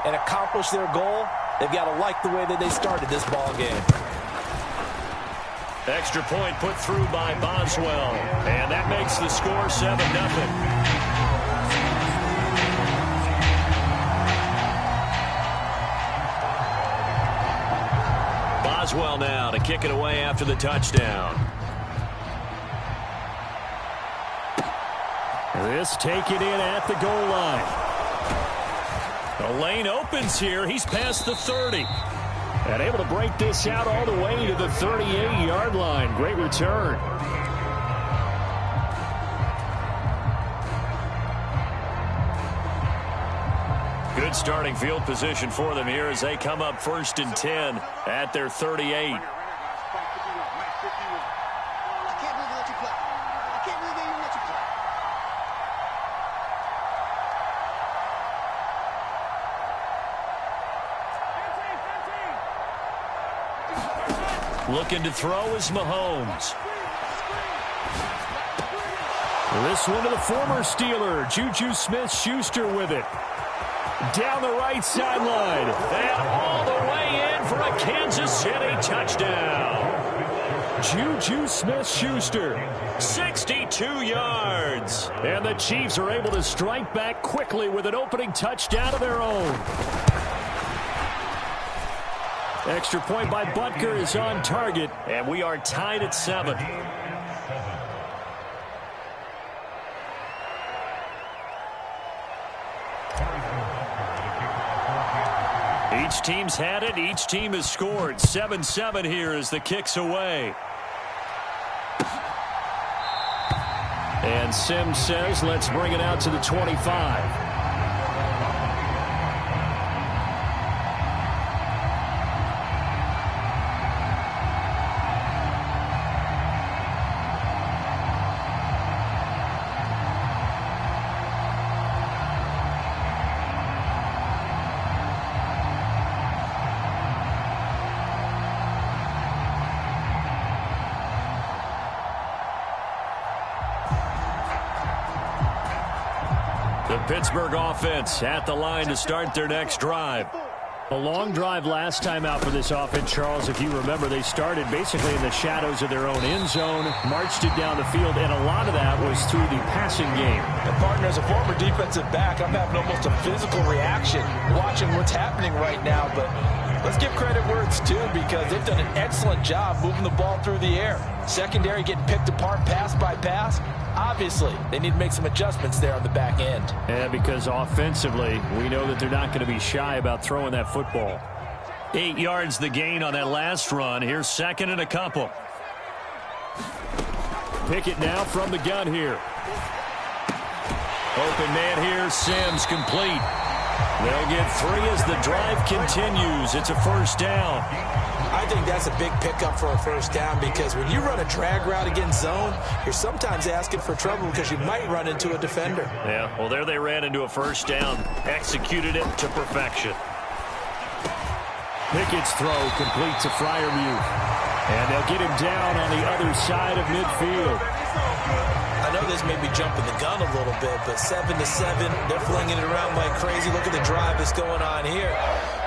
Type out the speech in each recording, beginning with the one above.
and accomplish their goal, they've got to like the way that they started this ball game. Extra point put through by Boswell. And that makes the score 7-0. Boswell now to kick it away after the touchdown. This taken in at the goal line. The lane opens here. He's past the 30. And able to break this out all the way to the 38-yard line. Great return. Good starting field position for them here as they come up 1st and 10 at their 38. Looking to throw is Mahomes. This one to the former Steeler, Juju Smith-Schuster with it. Down the right sideline. And all the way in for a Kansas City touchdown. Juju Smith-Schuster, 62 yards. And the Chiefs are able to strike back quickly with an opening touchdown of their own. Extra point by Butker is on target, and we are tied at 7. Each team's had it. Each team has scored. 7-7 here as the kick's away. And Sims says, let's bring it out to the 25. Pittsburgh offense at the line to start their next drive. A long drive last time out for this offense, Charles. If you remember, they started basically in the shadows of their own end zone, marched it down the field, and a lot of that was through the passing game. And partner, as a former defensive back, I'm having almost a physical reaction watching what's happening right now. But let's give credit where it's due because they've done an excellent job moving the ball through the air. Secondary getting picked apart pass by pass. Obviously, they need to make some adjustments there on the back end. Yeah, because offensively, we know that they're not going to be shy about throwing that football. 8 yards the gain on that last run. Here's 2nd and a couple. Pickett now from the gun here. Open man here, Sims complete. They'll get 3 as the drive continues. It's a 1st down. I think that's a big pickup for a 1st down because when you run a drag route against zone, you're sometimes asking for trouble because you might run into a defender. Yeah, well, there they ran into a 1st down, executed it to perfection. Pickett's throw complete to Freiermuth. And they'll get him down on the other side of midfield. I know this may be jumping the gun a little bit, but 7-7, they're flinging it around like crazy. Look at the drive that's going on here.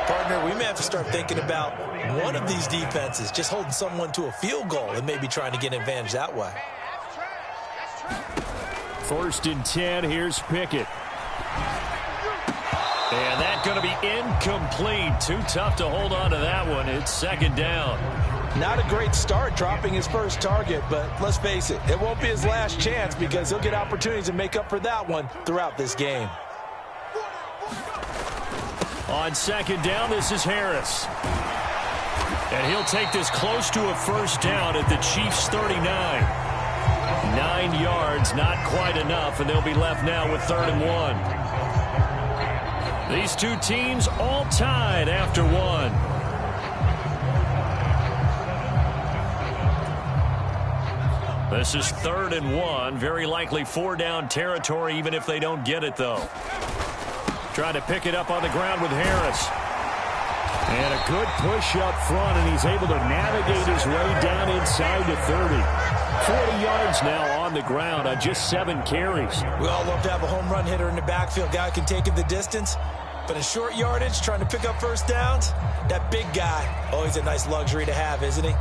Partner, we may have to start thinking about one of these defenses just holding someone to a field goal and maybe trying to get an advantage that way. 1st and 10, here's Pickett. And that's going to be incomplete. Too tough to hold on to that one. It's 2nd down. Not a great start dropping his first target, but let's face it, it won't be his last chance because he'll get opportunities to make up for that one throughout this game. On 2nd down, this is Harris. And he'll take this close to a 1st down at the Chiefs' 39. 9 yards, not quite enough, and they'll be left now with 3rd and 1. These two teams all tied after 1. This is 3rd and 1. Very likely 4-down territory, even if they don't get it, though. Trying to pick it up on the ground with Harris. And a good push up front, and he's able to navigate his way down inside the 30. 40 yards now on the ground on just 7 carries. We all love to have a home run hitter in the backfield. Guy can take it the distance. But in short yardage, trying to pick up first downs, that big guy, always a nice luxury to have, isn't he?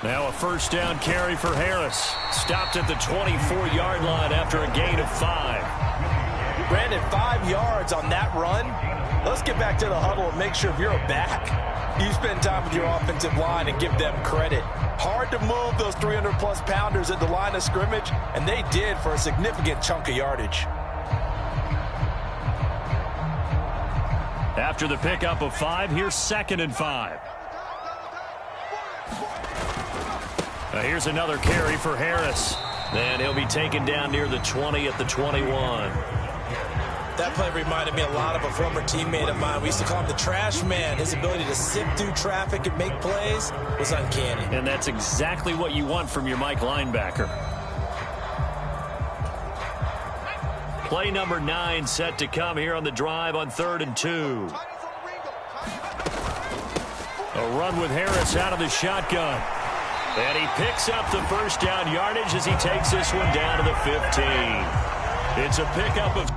Now a first down carry for Harris. Stopped at the 24-yard line after a gain of 5. Brandon, 5 yards on that run. Let's get back to the huddle and make sure if you're a back, you spend time with your offensive line and give them credit. Hard to move those 300-plus pounders at the line of scrimmage, and they did for a significant chunk of yardage. After the pickup of 5, here's 2nd and 5. Here's another carry for Harris. And he'll be taken down near the 20 at the 21. That play reminded me a lot of a former teammate of mine. We used to call him the trash man. His ability to sift through traffic and make plays was uncanny. And that's exactly what you want from your Mike linebacker. Play number 9 set to come here on the drive on 3rd and 2. A run with Harris out of the shotgun. And he picks up the first down yardage as he takes this one down to the 15. It's a pickup of...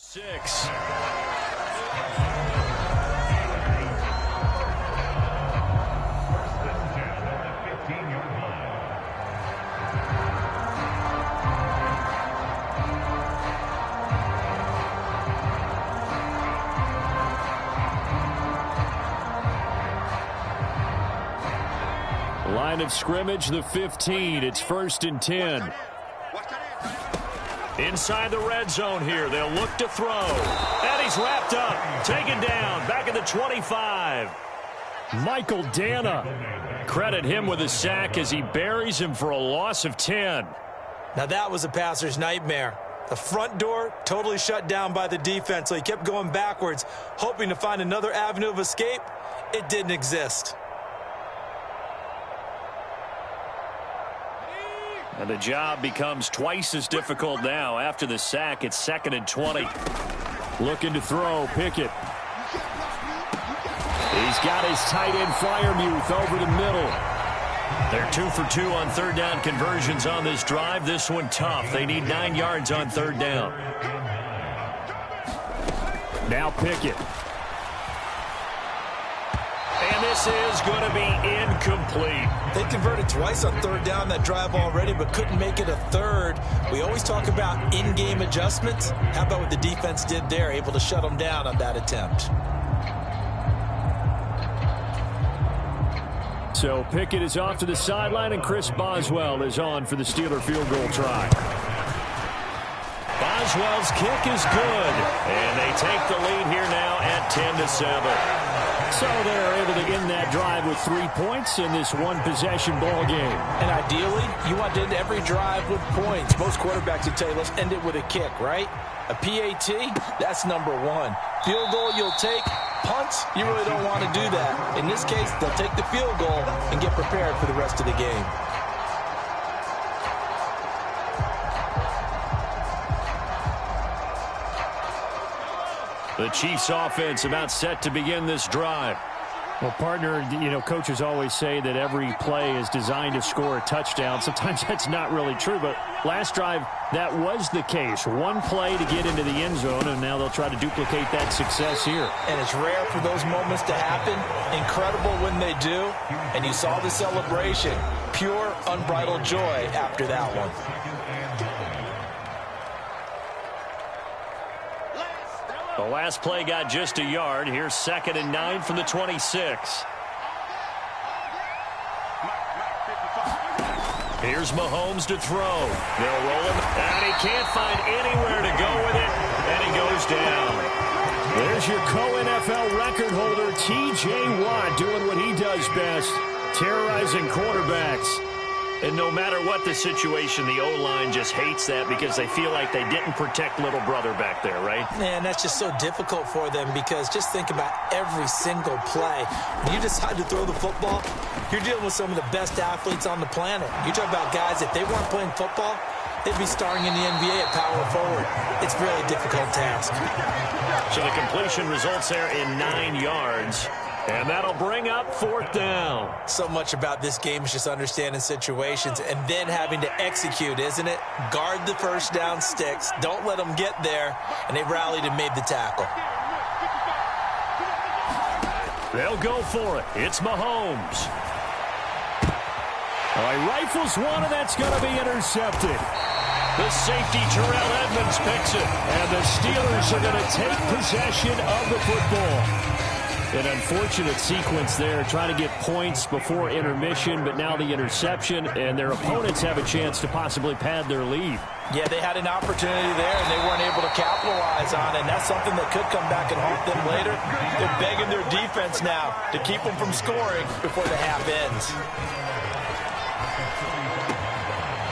Six. Line of scrimmage, the 15. It's 1st and 10. Inside the red zone here. They'll look to throw. And he's wrapped up. Taken down. Back at the 25. Michael Dana. Credit him with a sack as he buries him for a loss of 10. Now that was a passer's nightmare. The front door totally shut down by the defense, so he kept going backwards, hoping to find another avenue of escape. It didn't exist. And the job becomes twice as difficult now. After the sack, it's 2nd and 20. Looking to throw, Pickett. He's got his tight end Fryermuth over the middle. They're 2 for 2 on 3rd down conversions on this drive. This one tough. They need 9 yards on 3rd down. Now Pickett. And this is going to be incomplete. They converted twice on 3rd down that drive already, but couldn't make it a 3rd. We always talk about in-game adjustments. How about what the defense did there, able to shut them down on that attempt? So Pickett is off to the sideline, and Chris Boswell is on for the Steeler field goal try. Boswell's kick is good, and they take the lead here now at 10-7. So they're able to end that drive with 3 points in this one-possession ball game. And ideally, you want to end every drive with points. Most quarterbacks would tell you, let's end it with a kick, right? A PAT, that's number 1. Field goal you'll take. Punts, you really don't want to do that. In this case, they'll take the field goal and get prepared for the rest of the game. The Chiefs offense about set to begin this drive. Well, partner, coaches always say that every play is designed to score a touchdown. Sometimes that's not really true, but last drive, that was the case. One play to get into the end zone, and now they'll try to duplicate that success here. And it's rare for those moments to happen. Incredible when they do. And you saw the celebration. Pure, unbridled joy after that one. The last play got just a yard. Here's 2nd and 9 from the 26. Here's Mahomes to throw. They'll roll him, and he can't find anywhere to go with it, and he goes down. There's your co-NFL record holder, T.J. Watt, doing what he does best, terrorizing quarterbacks. And no matter what the situation, the O-line just hates that because they feel like they didn't protect little brother back there, right? Man, that's just so difficult for them because just think about every single play. When you decide to throw the football, you're dealing with some of the best athletes on the planet. You talk about guys, if they weren't playing football, they'd be starring in the NBA at power forward. It's a really difficult task. So the completion results there in 9 yards. And that'll bring up 4th down. So much about this game is just understanding situations and then having to execute, isn't it? Guard the first down sticks. Don't let them get there. And they rallied and made the tackle. They'll go for it. It's Mahomes. He rifles one, and that's going to be intercepted. The safety, Terrell Edmonds, picks it. And the Steelers are going to take possession of the football. An unfortunate sequence there, trying to get points before intermission, but now the interception, and their opponents have a chance to possibly pad their lead. Yeah, they had an opportunity there, and they weren't able to capitalize on it, and that's something that could come back and haunt them later. They're begging their defense now to keep them from scoring before the half ends.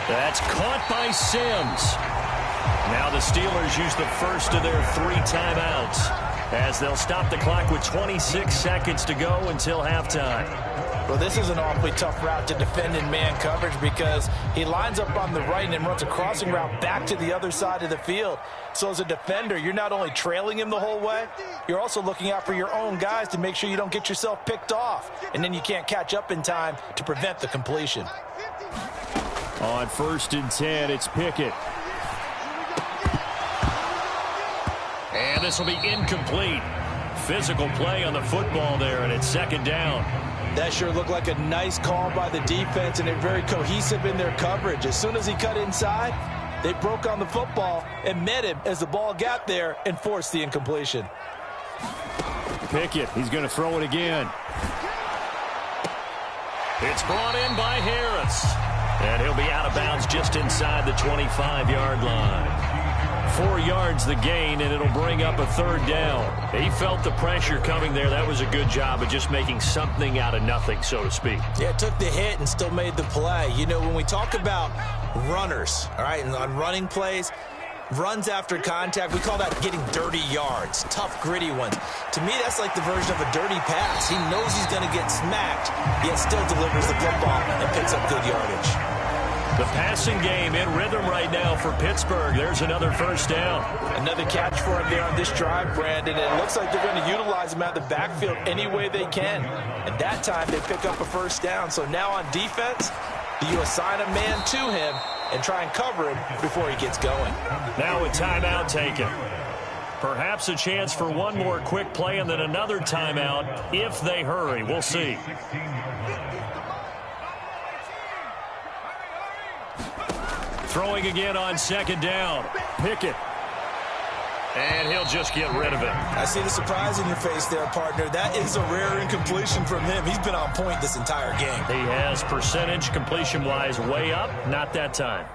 That's caught by Sims. Now the Steelers use the first of their 3 timeouts, as they'll stop the clock with 26 seconds to go until halftime. Well, this is an awfully tough route to defend in man coverage because he lines up on the right and then runs a crossing route back to the other side of the field. So as a defender, you're not only trailing him the whole way, you're also looking out for your own guys to make sure you don't get yourself picked off. And then you can't catch up in time to prevent the completion. On 1st and 10, it's Pickett. And this will be incomplete. Physical play on the football there, and it's 2nd down. That sure looked like a nice call by the defense, and they're very cohesive in their coverage. As soon as he cut inside, they broke on the football and met him as the ball got there and forced the incompletion. Pickett, he's going to throw it again. It's brought in by Harris. And he'll be out of bounds just inside the 25-yard line. 4 yards the gain, and it'll bring up a 3rd down. He felt the pressure coming there. That was a good job of just making something out of nothing, so to speak. Yeah, took the hit and still made the play. You know, when we talk about runners, all right, and on running plays, runs after contact, we call that getting dirty yards, tough, gritty ones. To me, that's like the version of a dirty pass. He knows he's going to get smacked, yet still delivers the football and picks up good yardage. The passing game in rhythm right now for Pittsburgh. There's another 1st down. Another catch for him there on this drive, Brandon. It looks like they're going to utilize him out of the backfield any way they can. And that time they pick up a 1st down. So now on defense, do you assign a man to him and try and cover him before he gets going? Now a timeout taken. Perhaps a chance for one more quick play and then another timeout if they hurry. We'll see. Throwing again on 2nd down. Pickett. And he'll just get rid of it. I see the surprise in your face there, partner. That is a rare incompletion from him. He's been on point this entire game. He has percentage completion-wise way up. Not that time.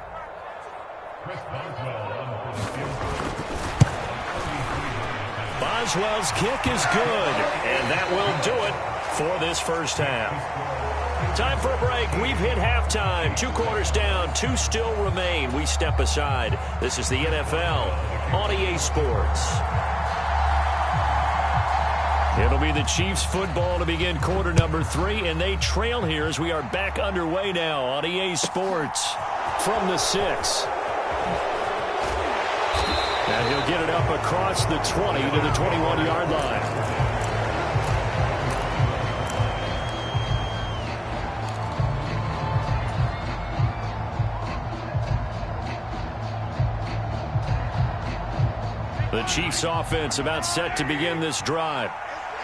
Boswell's kick is good. And that will do it for this 1st half. Time for a break. We've hit halftime. 2 quarters down. 2 still remain. We step aside. This is the NFL on EA Sports. It'll be the Chiefs football to begin quarter number 3, and they trail here as we are back underway now on EA Sports from the 6. And he'll get it up across the 20 to the 21-yard line. The Chiefs offense about set to begin this drive.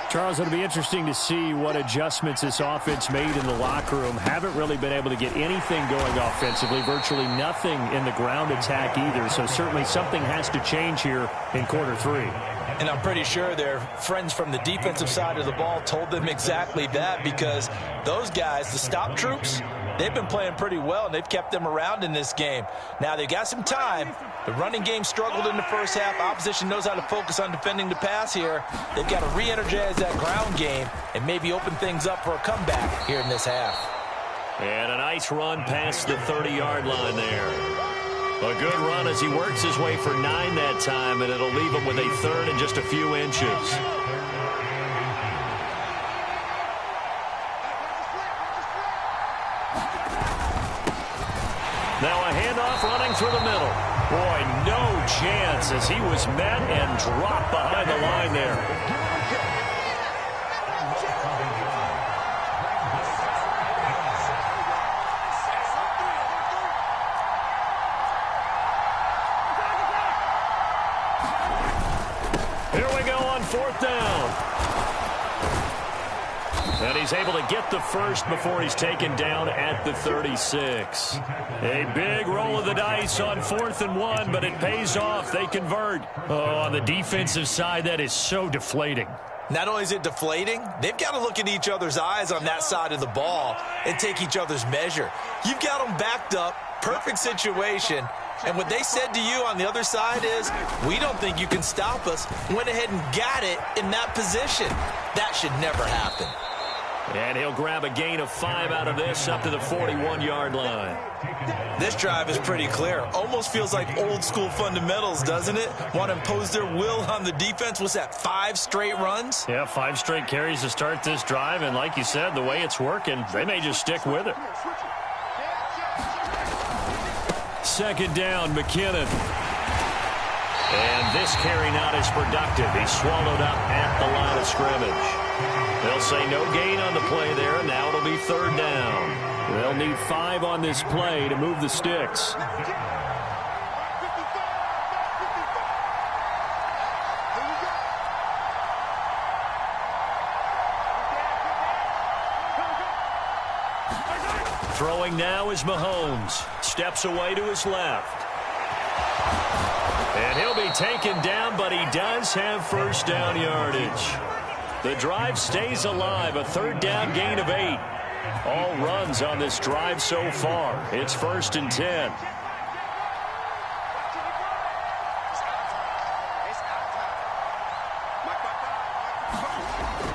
Charles, it'll be interesting to see what adjustments this offense made in the locker room. Haven't really been able to get anything going offensively, virtually nothing in the ground attack either. So certainly something has to change here in quarter three. And I'm pretty sure their friends from the defensive side of the ball told them exactly that, because those guys, the stop troops, they've been playing pretty well, and they've kept them around in this game. Now, they've got some time. The running game struggled in the first half. Opposition knows how to focus on defending the pass here. They've got to re-energize that ground game and maybe open things up for a comeback here in this half. And a nice run past the 30-yard line there. A good run as he works his way for 9 that time, and it'll leave him with a third and just a few inches. Now a handoff running through the middle. Boy, no chance as he was met and dropped behind the line there. Here we go on 4th down. And he's able to get the first before he's taken down at the 36. A big roll of the dice on 4th and 1, but it pays off. They convert. Oh, on the defensive side, that is so deflating. Not only is it deflating, they've got to look in each other's eyes on that side of the ball and take each other's measure. You've got them backed up, perfect situation, and what they said to you on the other side is, we don't think you can stop us. Went ahead and got it in that position. That should never happen. And he'll grab a gain of 5 out of this up to the 41-yard line. This drive is pretty clear. Almost feels like old school fundamentals, doesn't it? Want to impose their will on the defense. What's that, 5 straight runs? Yeah, 5 straight carries to start this drive. And like you said, the way it's working, they may just stick with it. 2nd down, McKinnon. And this carry not as productive. He's swallowed up at the line of scrimmage. They'll say no gain on the play there, and now it'll be 3rd down. They'll need 5 on this play to move the sticks. Throwing now is Mahomes. Steps away to his left. And he'll be taken down, but he does have 1st down yardage. The drive stays alive, a 3rd down gain of 8. All runs on this drive so far. It's 1st and 10.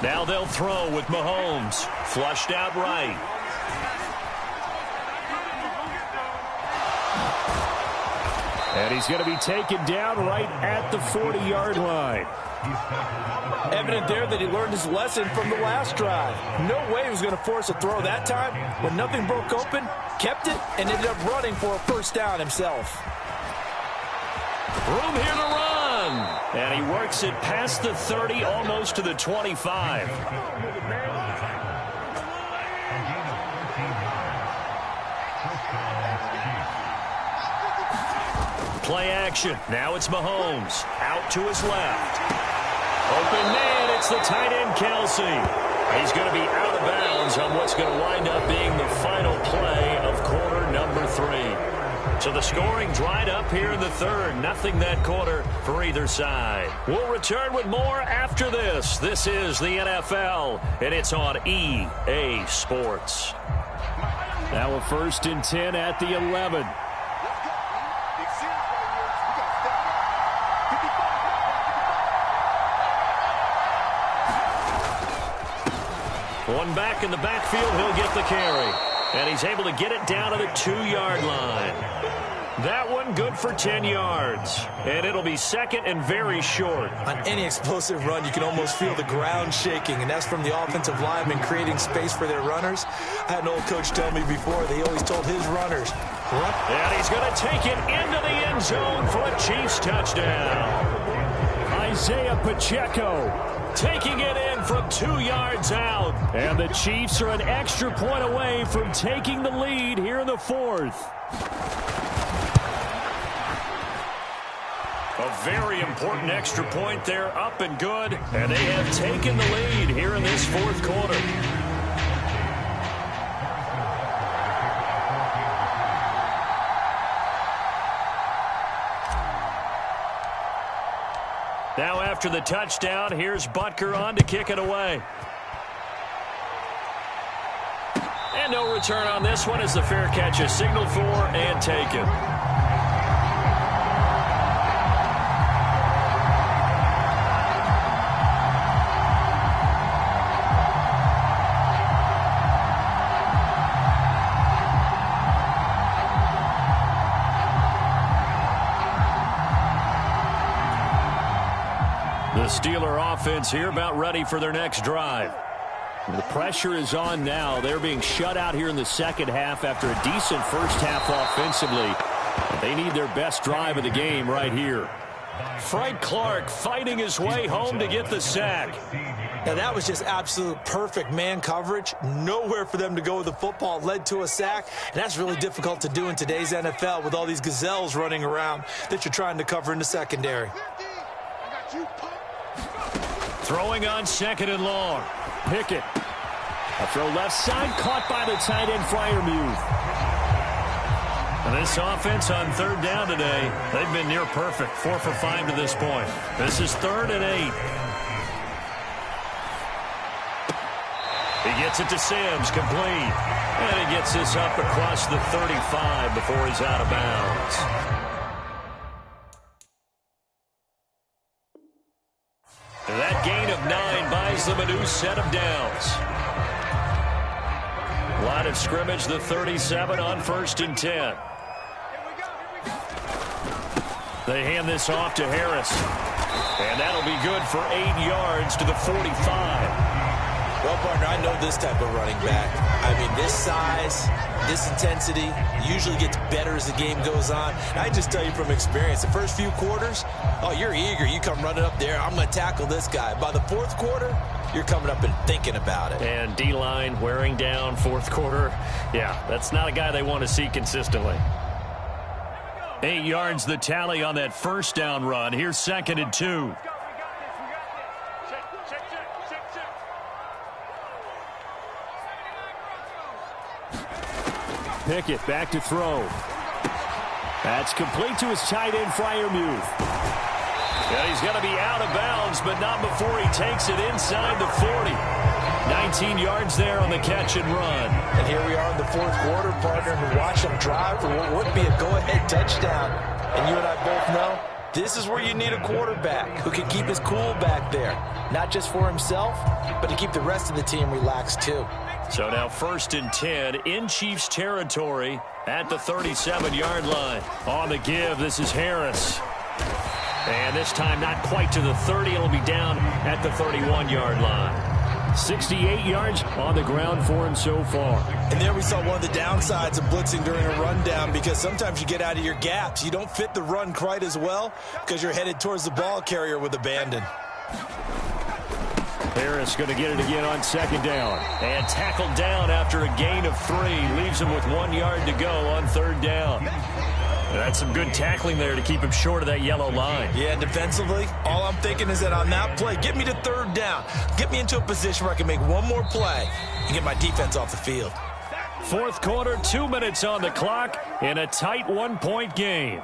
Now they'll throw with Mahomes. Flushed out right. And he's going to be taken down right at the 40-yard line. Evident there that he learned his lesson from the last drive. No way he was going to force a throw that time. When nothing broke open, kept it, and ended up running for a 1st down himself. Room here to run. And he works it past the 30, almost to the 25. Play action. Now it's Mahomes. Out to his left. Open man. It's the tight end, Kelsey. He's going to be out of bounds on what's going to wind up being the final play of quarter number 3. So the scoring dried up here in the 3rd. Nothing that quarter for either side. We'll return with more after this. This is the NFL, and it's on EA Sports. Now a 1st and 10 at the 11. One back in the backfield, he'll get the carry. And he's able to get it down to the 2-yard line. That one good for 10 yards. And it'll be 2nd and very short. On any explosive run, you can almost feel the ground shaking, and that's from the offensive linemen creating space for their runners. I had an old coach tell me before, they always told his runners, run. And he's going to take it into the end zone for a Chiefs touchdown. Isaiah Pacheco taking it in from 2 yards out. And the Chiefs are an extra point away from taking the lead here in the 4th. A very important extra point there, up and good. And they have taken the lead here in this fourth quarter. Now after the touchdown, here's Butker on to kick it away. And no return on this one as the fair catch is signaled for and taken. The Steeler offense here about ready for their next drive. The pressure is on now. They're being shut out here in the second half after a decent first half offensively. They need their best drive of the game right here. Frank Clark fighting his way home to get the sack. Now that was just absolute perfect man coverage. Nowhere for them to go with the football. Led to a sack. And that's really difficult to do in today's NFL with all these gazelles running around that you're trying to cover in the secondary. Throwing on second and long. Pickett. A throw left side, caught by the tight end, Freiermuth. And this offense on third down today, they've been near perfect, 4 for 5 to this point. This is 3rd and 8. He gets it to Sims, complete. And he gets this up across the 35 before he's out of bounds. That gain of 9 buys them a new set of downs. Line of scrimmage, the 37 on 1st and 10. They hand this off to Harris. And that'll be good for 8 yards to the 45. Well, partner, I know this type of running back. I mean, this size, this intensity usually gets better as the game goes on. And I just tell you from experience, the first few quarters, oh, you're eager. You come running up there, I'm going to tackle this guy. By the 4th quarter, you're coming up and thinking about it. And D-line wearing down 4th quarter. Yeah, that's not a guy they want to see consistently. 8 yards the tally on that first down run. Here's 2nd and 2. Pickett back to throw. That's complete to his tight end, Freiermuth. Yeah, he's going to be out of bounds, but not before he takes it inside the 40. 19 yards there on the catch and run. And here we are in the 4th quarter, partner, and watch them drive for what would be a go-ahead touchdown. And you and I both know this is where you need a quarterback who can keep his cool back there. Not just for himself, but to keep the rest of the team relaxed too. So now 1st and 10 in Chiefs territory at the 37-yard line. On the give, this is Harris. And this time not quite to the 30. It'll be down at the 31-yard line. 68 yards on the ground for him so far. And there we saw one of the downsides of blitzing during a rundown, because sometimes you get out of your gaps. You don't fit the run quite as well because you're headed towards the ball carrier with abandon. Harris going to get it again on 2nd down. And tackled down after a gain of 3. Leaves him with 1 yard to go on 3rd down. That's some good tackling there to keep him short of that yellow line. Yeah, defensively, all I'm thinking is that on that play, get me to 3rd down. Get me into a position where I can make one more play and get my defense off the field. 4th quarter, 2 minutes on the clock in a tight 1-point game.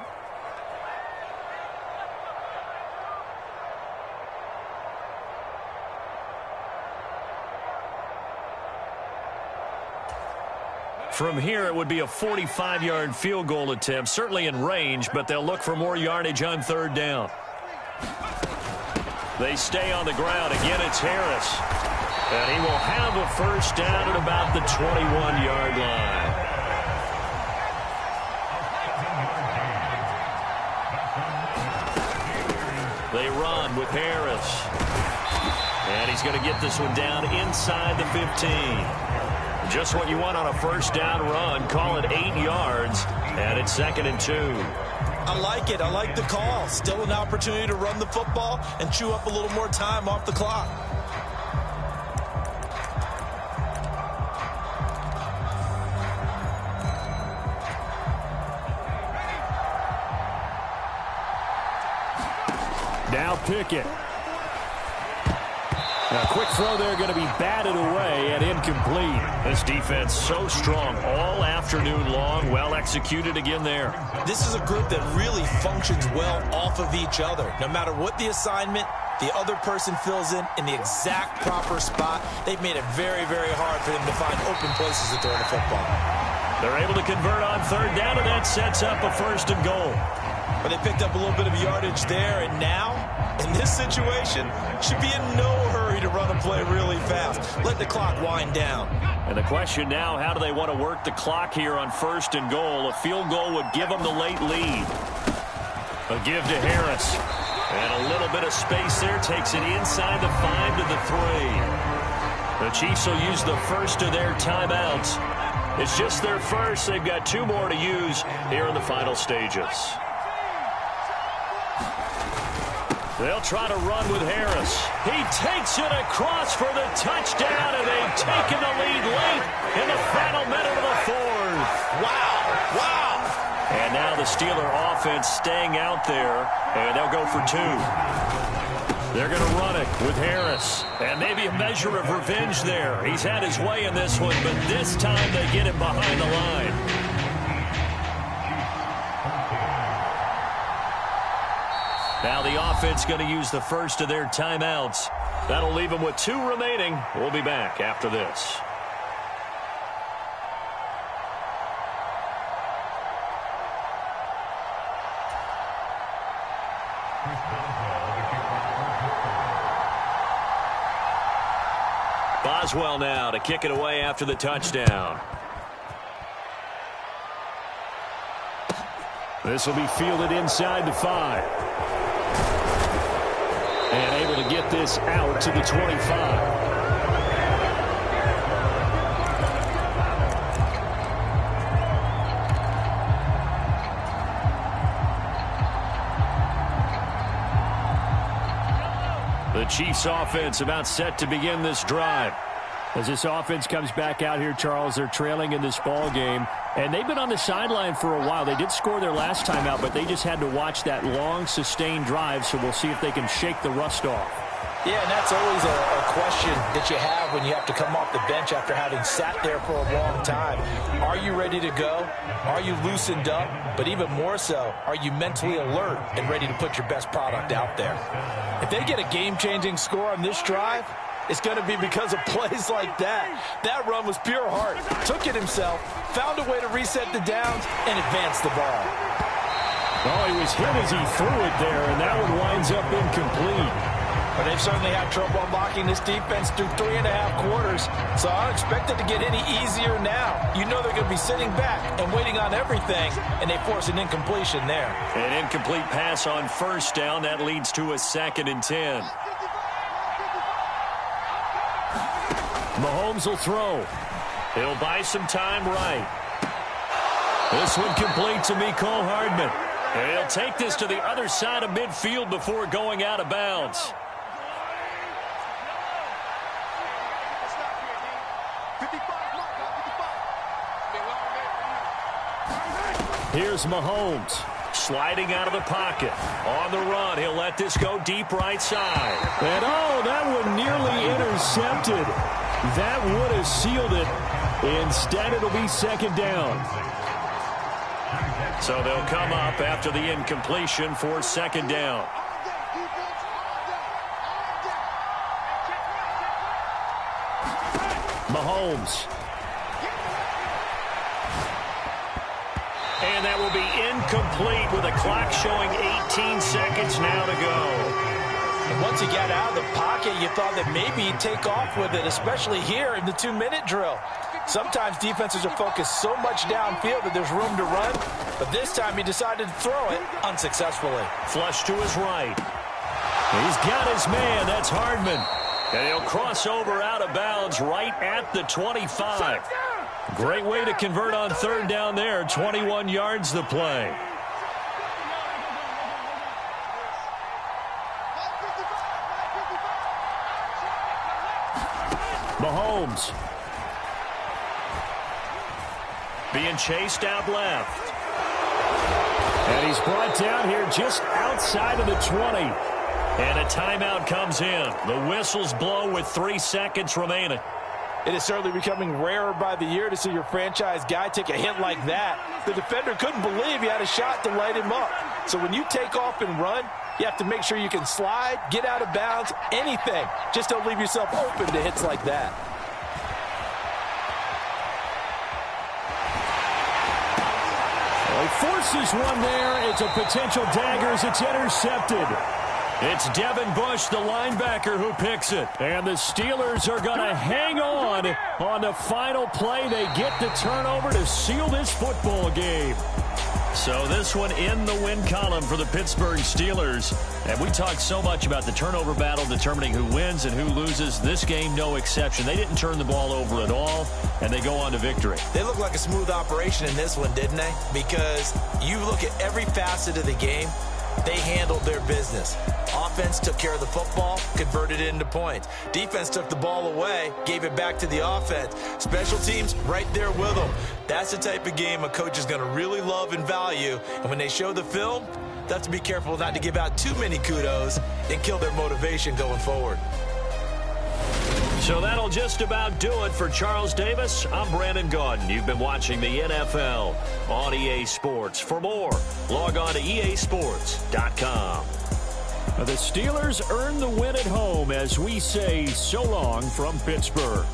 From here, it would be a 45-yard field goal attempt, certainly in range, but they'll look for more yardage on 3rd down. They stay on the ground. Again, it's Harris. And he will have a 1st down at about the 21-yard line. They run with Harris. And he's going to get this one down inside the 15. Just what you want on a 1st down run. Call it 8 yards, and it's 2nd and 2. I like it. I like the call. Still an opportunity to run the football and chew up a little more time off the clock. Pickett. A quick throw there going to be batted away and incomplete. This defense so strong all afternoon long. Well executed again there. This is a group that really functions well off of each other. No matter what the assignment, the other person fills in the exact proper spot. They've made it very, very hard for them to find open places to throw the football. They're able to convert on third down, and that sets up a 1st and goal. But they picked up a little bit of yardage there, and now, in this situation, should be in no hurry to run a play really fast. Let the clock wind down. And the question now, how do they want to work the clock here on 1st and goal? A field goal would give them the late lead. A give to Harris. And a little bit of space there. Takes it inside the 5 to the 3. The Chiefs will use the first of their timeouts. It's just their first. They've got 2 more to use here in the final stages. They'll try to run with Harris. He takes it across for the touchdown, and they've taken the lead late in the final minute of the 4th. Wow. And now the Steeler offense staying out there, and they'll go for 2. They're going to run it with Harris. And maybe a measure of revenge there. He's had his way in this one, but this time they get him behind the line. Now the offense going to use the first of their timeouts. That'll leave them with 2 remaining. We'll be back after this. Boswell now to kick it away after the touchdown. This will be fielded inside the 5. And able to get this out to the 25. The Chiefs offense about set to begin this drive. As this offense comes back out here, Charles, they're trailing in this ball game. And they've been on the sideline for a while. They did score their last time out, but they just had to watch that long, sustained drive, so we'll see if they can shake the rust off. Yeah, and that's always a question that you have when you have to come off the bench after having sat there for a long time. Are you ready to go? Are you loosened up? But even more so, are you mentally alert and ready to put your best product out there? If they get a game-changing score on this drive, it's going to be because of plays like that. That run was pure heart. Took it himself, found a way to reset the downs, and advance the ball. Oh, he was hit as he threw it there, and that one winds up incomplete. But they've certainly had trouble unlocking this defense through 3.5 quarters, so I don't expect it to get any easier now. You know they're going to be sitting back and waiting on everything, and they force an incompletion there. An incomplete pass on 1st down. That leads to a 2nd and 10. Mahomes will throw. He'll buy some time right. This one complete to Mecole Hardman. And he'll take this to the other side of midfield before going out of bounds. Here's Mahomes. Sliding out of the pocket. On the run, he'll let this go deep right side. And oh, that one nearly intercepted. That would have sealed it. Instead, it'll be 2nd down. So they'll come up after the incompletion for 2nd down. Mahomes. And that will be incomplete with a clock showing 18 seconds now to go. And once he got out of the pocket, you thought that maybe he'd take off with it, especially here in the 2-minute drill. Sometimes defenses are focused so much downfield that there's room to run, but this time he decided to throw it unsuccessfully. Flush to his right. He's got his man. That's Hardman. And he'll cross over out of bounds right at the 25. Great way to convert on 3rd down there. 21 yards the play. Mahomes. Being chased out left. And he's brought down here just outside of the 20. And a timeout comes in. The whistles blow with 3 seconds remaining. It is certainly becoming rarer by the year to see your franchise guy take a hit like that. The defender couldn't believe he had a shot to light him up. So when you take off and run, you have to make sure you can slide, get out of bounds, anything. Just don't leave yourself open to hits like that. Well, he forces one there. It's a potential dagger as it's intercepted. It's Devin Bush, the linebacker, who picks it. And the Steelers are going to hang on the final play. They get the turnover to seal this football game. So this one in the win column for the Pittsburgh Steelers. And we talked so much about the turnover battle determining who wins and who loses. This game, no exception. They didn't turn the ball over at all, and they go on to victory. They look like a smooth operation in this one, didn't they? Because you look at every facet of the game, they handled their business. Offense took care of the football, converted it into points. Defense took the ball away, gave it back to the offense. Special teams right there with them. That's the type of game a coach is going to really love and value. And when they show the film, they have to be careful not to give out too many kudos and kill their motivation going forward. So that'll just about do it for Charles Davis. I'm Brandon Gaudin. You've been watching the NFL on EA Sports. For more, log on to easports.com. The Steelers earn the win at home as we say so long from Pittsburgh.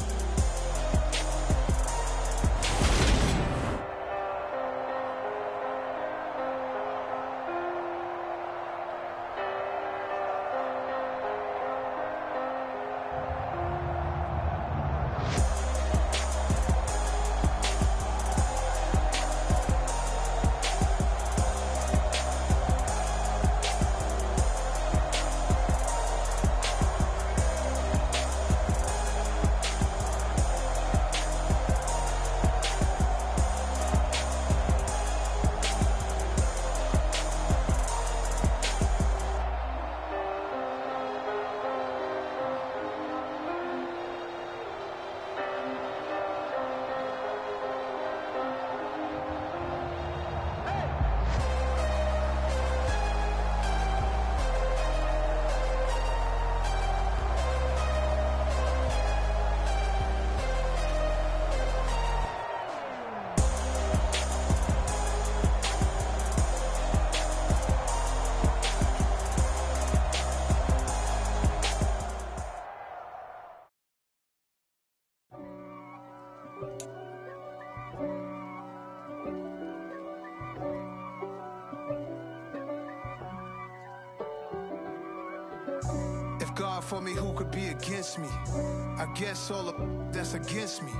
God for me, who could be against me? I guess all of that's against me.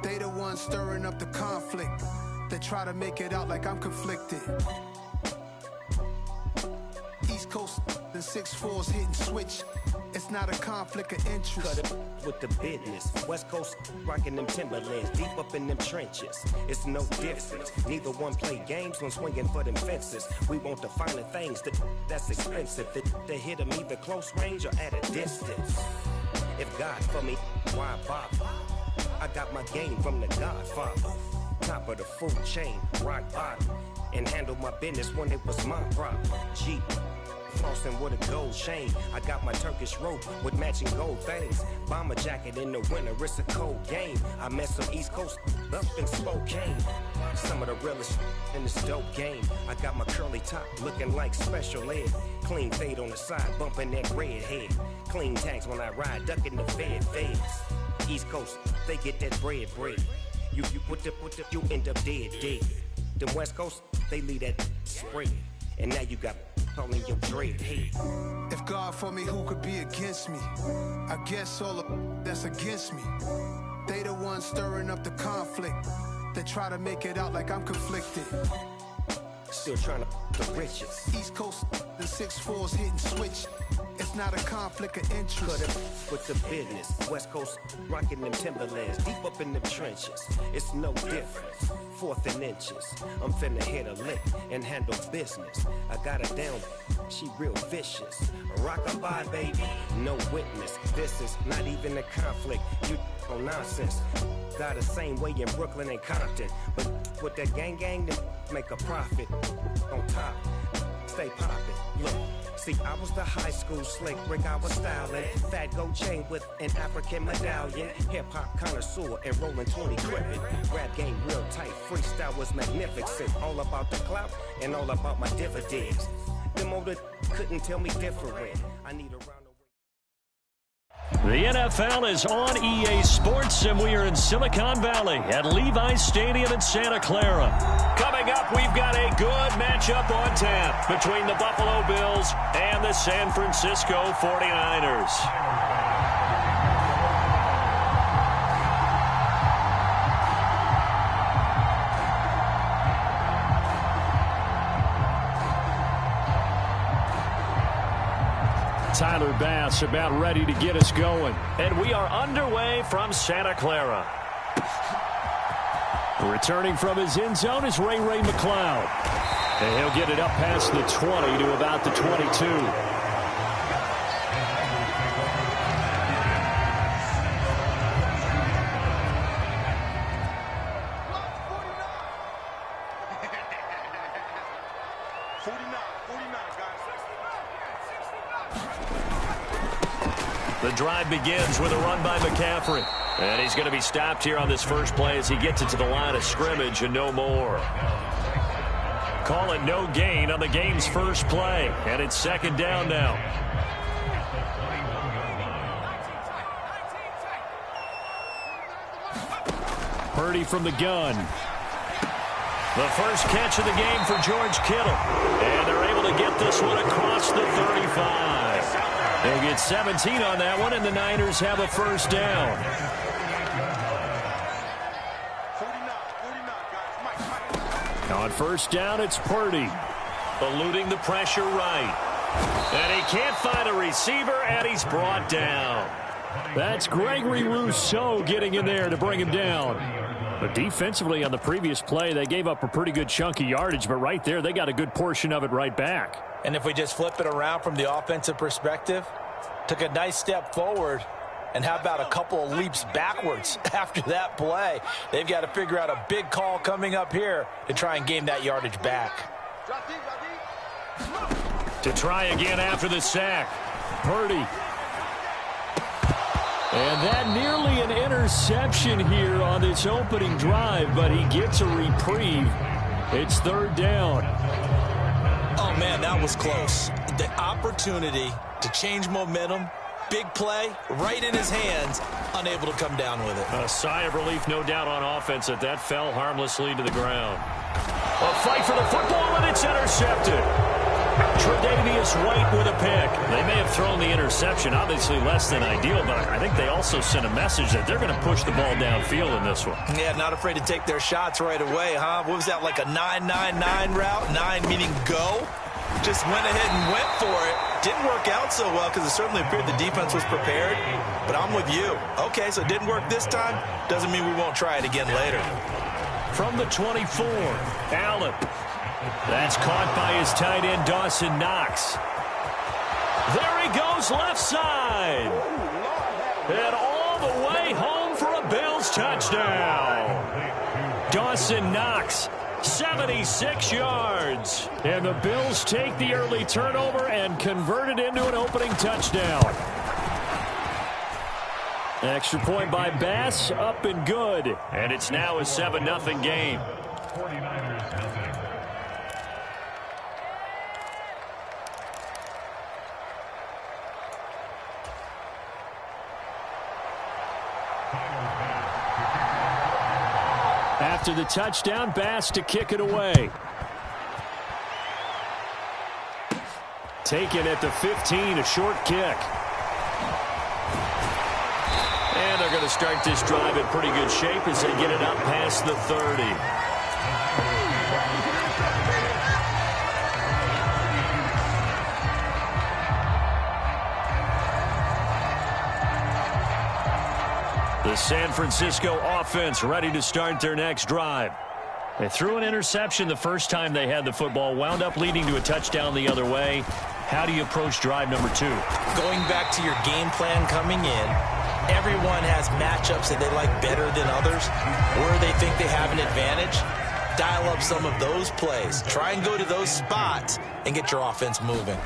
They the ones stirring up the conflict. They try to make it out like I'm conflicted. East Coast, the 6'4's hitting switch. It's not a conflict of interest. Cut it with the business. West Coast rocking them Timberlands, deep up in them trenches. It's no difference. Neither one play games when swinging for them fences. We want the finer things that's expensive. They hit them either close range or at a distance. If God for me, why bother? I got my game from the Godfather. Top of the food chain, rock bottom. And handle my business when it was my problem. Jeep. Flossing with a gold chain. I got my Turkish rope with matching gold things. Bomber jacket in the winter, it's a cold game. I met some East Coast up in Spokane. Some of the realest in this dope game. I got my curly top looking like special ed. Clean fade on the side, bumping that red head. Clean tags when I ride, ducking the feds. East Coast, they get that bread. You you end up dead. Them West Coast, they leave that spread. And now you got calling your dread head. If God for me, who could be against me? I guess all of that's against me. They the ones stirring up the conflict. They try to make it out like I'm conflicted. Still trying to the riches. East Coast, the 6'4's hitting switch. It's not a conflict of interest. Cut it with the business. West Coast rocking them Timberlands, deep up in them trenches. It's no difference. 4th and inches. I'm finna hit a lick and handle business. I got her down. She real vicious. Rockabye, baby. No witness. This is not even a conflict. You on nonsense. Got the same way in Brooklyn and Compton. But with that gang, they make a profit on top. stay poppin'. Look, see, I was the high school slick Rick, I was styling. Fat gold chain with an African medallion. Hip-hop connoisseur and rolling 20 crippin'. Rap game real tight, freestyle was magnificent. All about the clout and all about my dividends. Them older couldn't tell me different. I need a round. The NFL is on EA Sports, and we are in Silicon Valley at Levi's Stadium in Santa Clara. Coming up, we've got a good matchup on tap between the Buffalo Bills and the San Francisco 49ers. Tyler Bass about ready to get us going. And we are underway from Santa Clara. Returning from his end zone is Ray McCloud. And he'll get it up past the 20 to about the 22. The drive begins with a run by McCaffrey. And he's going to be stopped here on this first play as he gets it to the line of scrimmage and no more. Call it no gain on the game's first play. And it's second down now. Purdy from the gun. The first catch of the game for George Kittle. And they're able to get this one across the 35. They'll get 17 on that one, and the Niners have a first down. On first down, it's Purdy. Eluding the pressure right. And he can't find a receiver, and he's brought down. That's Gregory Rousseau getting in there to bring him down. But defensively on the previous play, they gave up a pretty good chunk of yardage, but right there, they got a good portion of it right back. And if we just flip it around from the offensive perspective, took a nice step forward, and how about a couple of leaps backwards after that play? They've got to figure out a big call coming up here to try and gain that yardage back. To try again after the sack, Purdy. And that nearly an interception here on this opening drive, but he gets a reprieve. It's third down. Oh, man, that was close. The opportunity to change momentum, big play, right in his hands, unable to come down with it. A sigh of relief, no doubt, on offense that fell harmlessly to the ground. A fight for the football, and it's intercepted. Tre'Davious White with a pick. They may have thrown the interception, obviously less than ideal, but I think they also sent a message that they're going to push the ball downfield in this one. Yeah, not afraid to take their shots right away, huh? What was that, like a 9-9-9 route? 9 meaning go? Just went ahead and went for it. Didn't work out so well because it certainly appeared the defense was prepared. But I'm with you. Okay, so it didn't work this time. Doesn't mean we won't try it again later. From the 24, Allen. That's caught by his tight end, Dawson Knox. There he goes, left side. And all the way home for a Bills touchdown. Dawson Knox, 76 yards. And the Bills take the early turnover and convert it into an opening touchdown. Extra point by Bass, up and good. And it's now a 7-0 game. After the touchdown, Bass to kick it away. Taken at the 15, a short kick. And they're going to start this drive in pretty good shape as they get it up past the 30. The San Francisco offense ready to start their next drive. They threw an interception the first time they had the football, wound up leading to a touchdown the other way. How do you approach drive number 2? Going back to your game plan coming in, everyone has matchups that they like better than others, where they think they have an advantage. dial up some of those plays. Try and go to those spots and get your offense moving.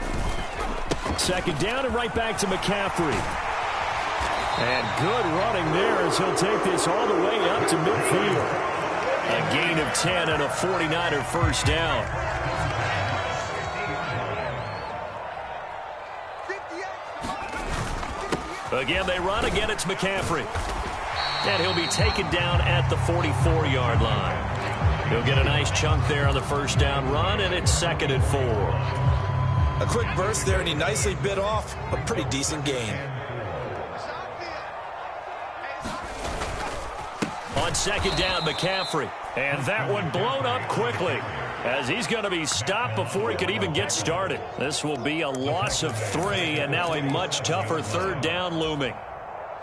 Second down and right back to McCaffrey. And good running there as he'll take this all the way up to midfield. A gain of 10 and a 49er first down. Again, they run. Again, it's McCaffrey. And he'll be taken down at the 44-yard line. He'll get a nice chunk there on the first down run, and it's 2nd and 4. A quick burst there, and he nicely bit off a pretty decent gain. On second down, McCaffrey. And that one blown up quickly as he's going to be stopped before he could even get started. This will be a loss of 3, and now a much tougher third down looming.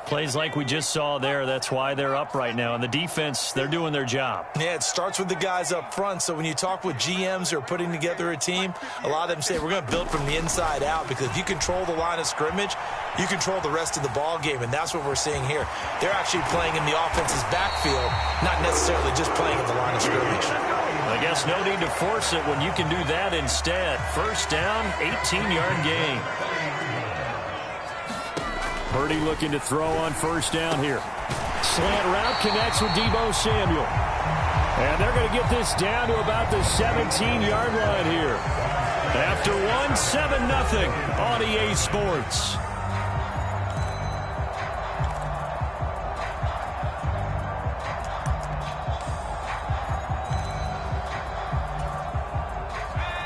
Plays like we just saw there, that's why they're up right now. And the defense, they're doing their job. Yeah, it starts with the guys up front. So when you talk with GMs who are putting together a team, a lot of them say we're going to build from the inside out, because if you control the line of scrimmage, you control the rest of the ball game, and that's what we're seeing here. They're actually playing in the offense's backfield, not necessarily just playing at the line of scrimmage. I guess no need to force it when you can do that instead. First down, 18-yard gain. Purdy looking to throw on first down here. Slant route connects with Deebo Samuel. And they're going to get this down to about the 17-yard line here. After 7-0 on EA Sports.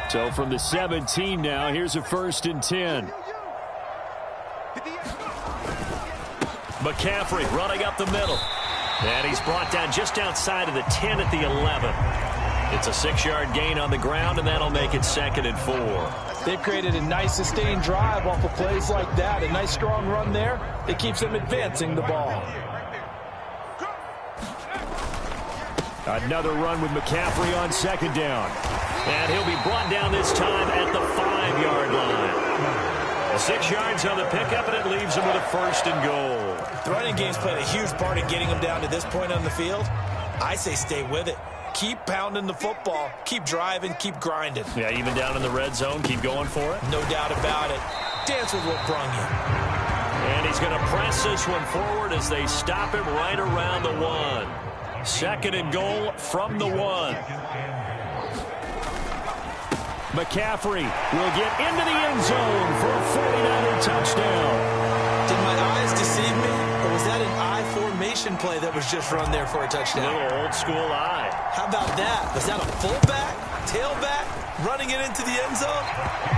So from the 17 now, here's a 1st and 10. McCaffrey running up the middle. And he's brought down just outside of the 10 at the 11. It's a 6-yard gain on the ground, and that'll make it 2nd and 4. They've created a nice sustained drive off of plays like that. A nice strong run there that keeps them advancing the ball. Another run with McCaffrey on second down. And he'll be brought down this time at the 5-yard line. 6 yards on the pickup, and it leaves him with a 1st and goal. The running game's played a huge part in getting him down to this point on the field. I say stay with it. Keep pounding the football. Keep driving. Keep grinding. Yeah, even down in the red zone, keep going for it. No doubt about it. Dance with what brung you. And he's going to press this one forward as they stop him right around the 1. 2nd and goal from the 1. McCaffrey will get into the end zone for a 49er touchdown. Did my eyes deceive me, or was that an I formation play that was just run there for a touchdown? A little old school I. How about that? Was that a fullback, tailback, running it into the end zone?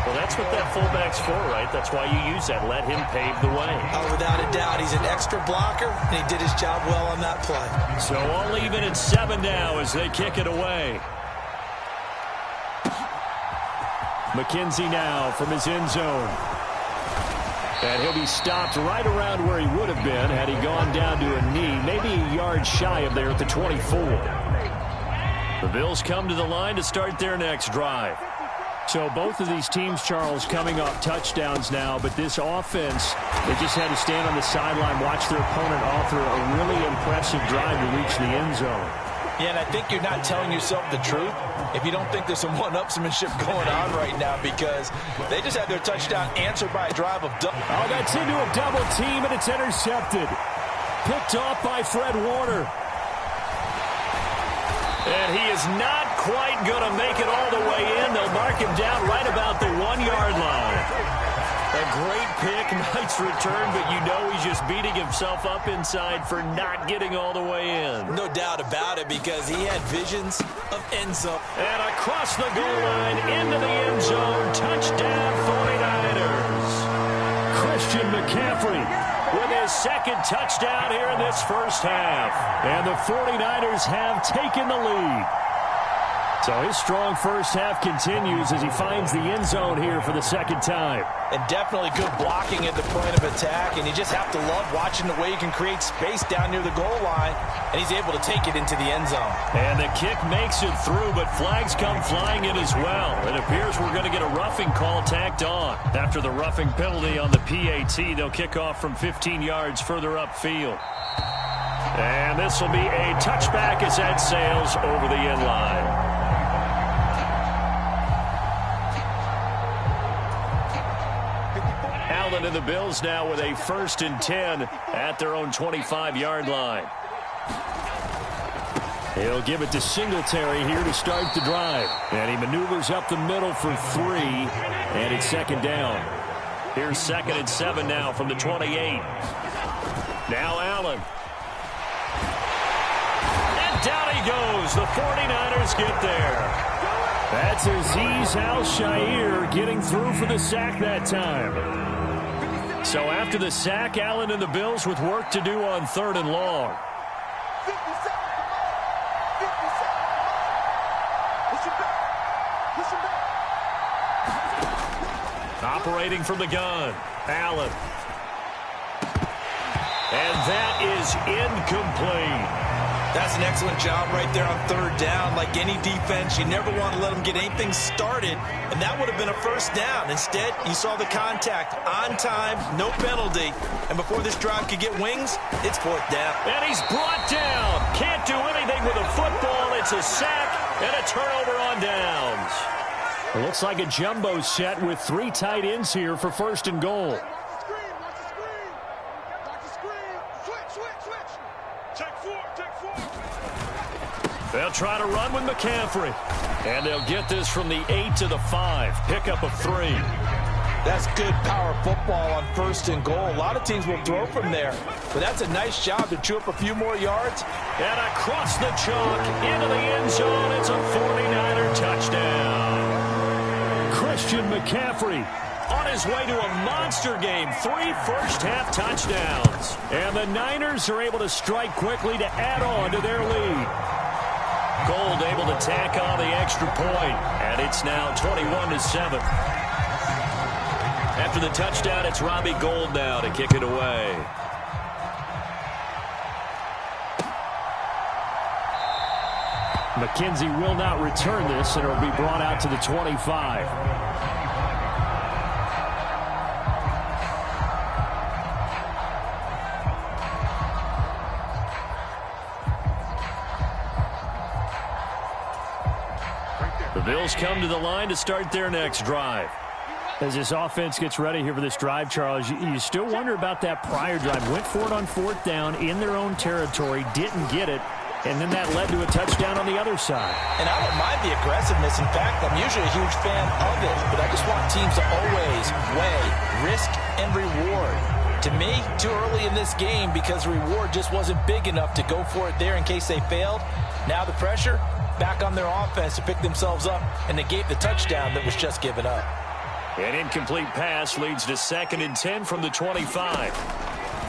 Well, that's what that fullback's for, right? That's why you use that. Let him pave the way. Oh, without a doubt. He's an extra blocker, and he did his job well on that play. So all even at 7 now as they kick it away. McKenzie now from his end zone. And he'll be stopped right around where he would have been had he gone down to a knee, maybe a yard shy of there at the 24. The Bills come to the line to start their next drive. So both of these teams, Charles, coming off touchdowns now, but this offense, they just had to stand on the sideline, watch their opponent offer a really impressive drive to reach the end zone. Yeah, and I think you're not telling yourself the truth if you don't think there's some one-upsmanship going on right now, because they just had their touchdown answered by a drive of double. Oh, that's into a double team, and it's intercepted. Picked off by Fred Warner. And he is not quite going to make it all the way in. They'll mark him down right about the 1-yard line. A great pick, nice return, but you know he's just beating himself up inside for not getting all the way in. No doubt about it, because he had visions of end zone. And across the goal line, into the end zone, touchdown 49ers. Christian McCaffrey with his 2nd touchdown here in this first half. And the 49ers have taken the lead. So his strong first half continues as he finds the end zone here for the 2nd time. And definitely good blocking at the point of attack, and you just have to love watching the way he can create space down near the goal line, and he's able to take it into the end zone. And the kick makes it through, but flags come flying in as well. It appears we're going to get a roughing call tacked on. After the roughing penalty on the PAT, they'll kick off from 15 yards further upfield. And And this will be a touchback as that sails over the end line. Allen and the Bills now with a 1st and 10 at their own 25-yard line. He'll give it to Singletary here to start the drive. And he maneuvers up the middle for 3, and it's 2nd down. Here's 2nd and 7 now from the 28. Now Allen. And down he goes. The 49ers get there. That's Azeez Al-Shaair getting through for the sack that time. So after the sack, Allen and the Bills with work to do on 3rd and long. Operating from the gun, Allen. And that is incomplete. That's an excellent job right there on 3rd down. Like any defense, you never want to let them get anything started, and that would have been a 1st down. Instead, you saw the contact on time, no penalty, and before this drive could get wings, it's 4th down. And he's brought down. Can't do anything with a football. It's a sack and a turnover on downs. It looks like a jumbo set with 3 tight ends here for 1st and goal. They'll try to run with McCaffrey. And they'll get this from the 8 to the 5. Pickup of 3. That's good power football on 1st and goal. A lot of teams will throw from there, but that's a nice job to chew up a few more yards. And across the chalk into the end zone. It's a 49er touchdown. Christian McCaffrey on his way to a monster game. 3 first-half touchdowns. And the Niners are able to strike quickly to add on to their lead. Gold able to tack on the extra point, and it's now 21-7. After the touchdown, it's Robbie Gould now to kick it away. McKenzie will not return this, and it will be brought out to the 25. The Bills come to the line to start their next drive. As this offense gets ready here for this drive, Charles, you still wonder about that prior drive. Went for it on 4th down in their own territory, didn't get it, and then that led to a touchdown on the other side. And I don't mind the aggressiveness. In fact, I'm usually a huge fan of it, but I just want teams to always weigh risk and reward. To me, too early in this game because the reward just wasn't big enough to go for it there in case they failed. Now the pressure back on their offense to pick themselves up and negate the touchdown that was just given up. An incomplete pass leads to 2nd and 10 from the 25.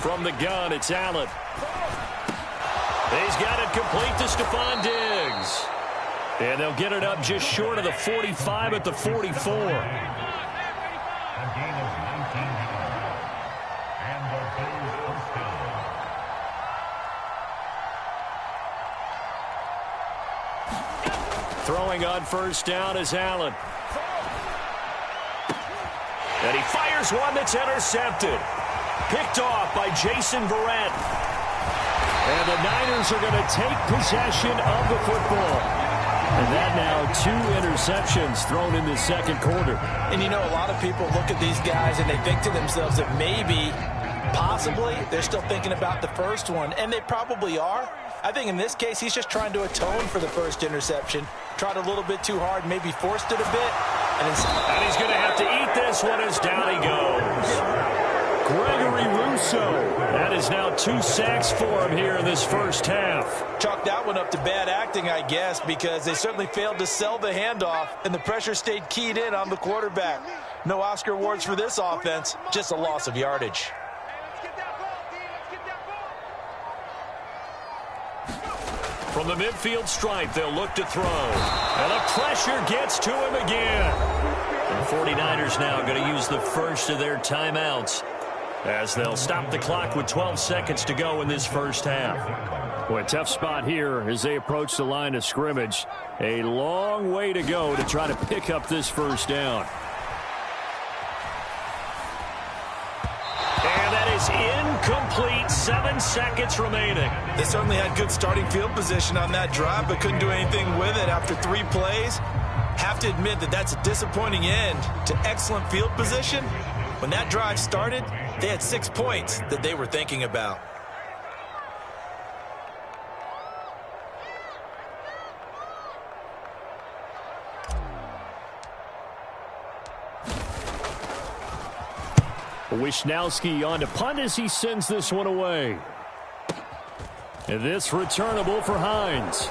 From the gun, it's Allen. He's got it complete to Stephon Diggs. And they'll get it up just short of the 45 at the 44. Throwing on 1st down is Allen. And he fires one that's intercepted. Picked off by Jason Verrett. And the Niners are going to take possession of the football. And that now 2 interceptions thrown in the 2nd quarter. And you know, a lot of people look at these guys and they think to themselves that maybe, possibly, they're still thinking about the first one. And they probably are. I think in this case, he's just trying to atone for the 1st interception. Tried a little bit too hard, maybe forced it a bit. And he's going to have to eat this one as down he goes. Gregory Rousseau. That is now 2 sacks for him here in this 1st half. Chalk that one up to bad acting, I guess, because they certainly failed to sell the handoff, and the pressure stayed keyed in on the quarterback. No Oscar awards for this offense, just a loss of yardage. From the midfield stripe, they'll look to throw. And the pressure gets to him again. And the 49ers now going to use the first of their timeouts as they'll stop the clock with 12 seconds to go in this 1st half. Boy, a tough spot here as they approach the line of scrimmage. A long way to go to try to pick up this 1st down. And that is incomplete. 7 seconds remaining. They certainly had good starting field position on that drive, but couldn't do anything with it after 3 plays. Have to admit that that's a disappointing end to excellent field position. When that drive started, they had 6 points that they were thinking about. Wisnowski on to punt as he sends this one away. And this returnable for Hines.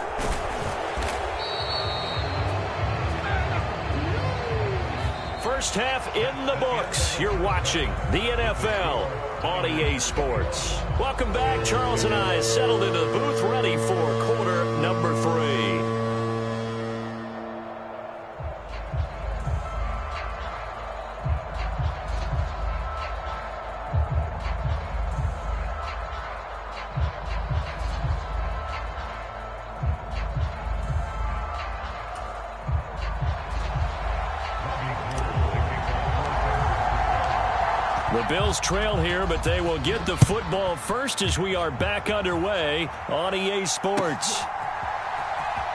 First half in the books. You're watching the NFL on EA Sports. Welcome back. Charles and I settled into the booth, ready for quarter number 3. The Bills trail here, but they will get the football first as we are back underway on EA Sports.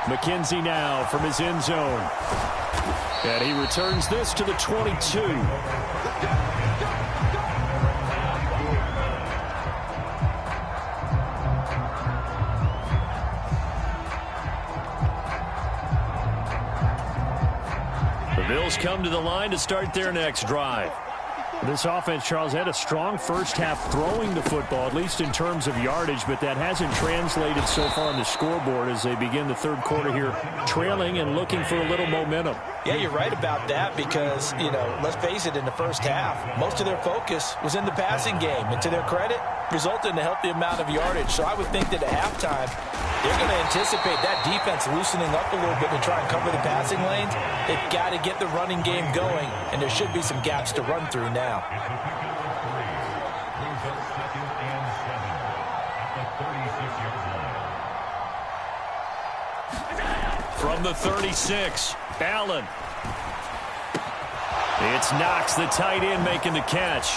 McKenzie now from his end zone. And he returns this to the 22. The Bills come to the line to start their next drive. This offense, Charles, had a strong first half throwing the football, at least in terms of yardage, but that hasn't translated so far on the scoreboard as they begin the third quarter here, trailing and looking for a little momentum. Yeah, you're right about that because, let's face it, in the first half, most of their focus was in the passing game. And to their credit, resulted in a healthy amount of yardage. So I would think that at halftime, they're going to anticipate that defense loosening up a little bit to try and cover the passing lanes. They've got to get the running game going, and there should be some gaps to run through now. From the 36, Allen. It's Knox, the tight end, making the catch.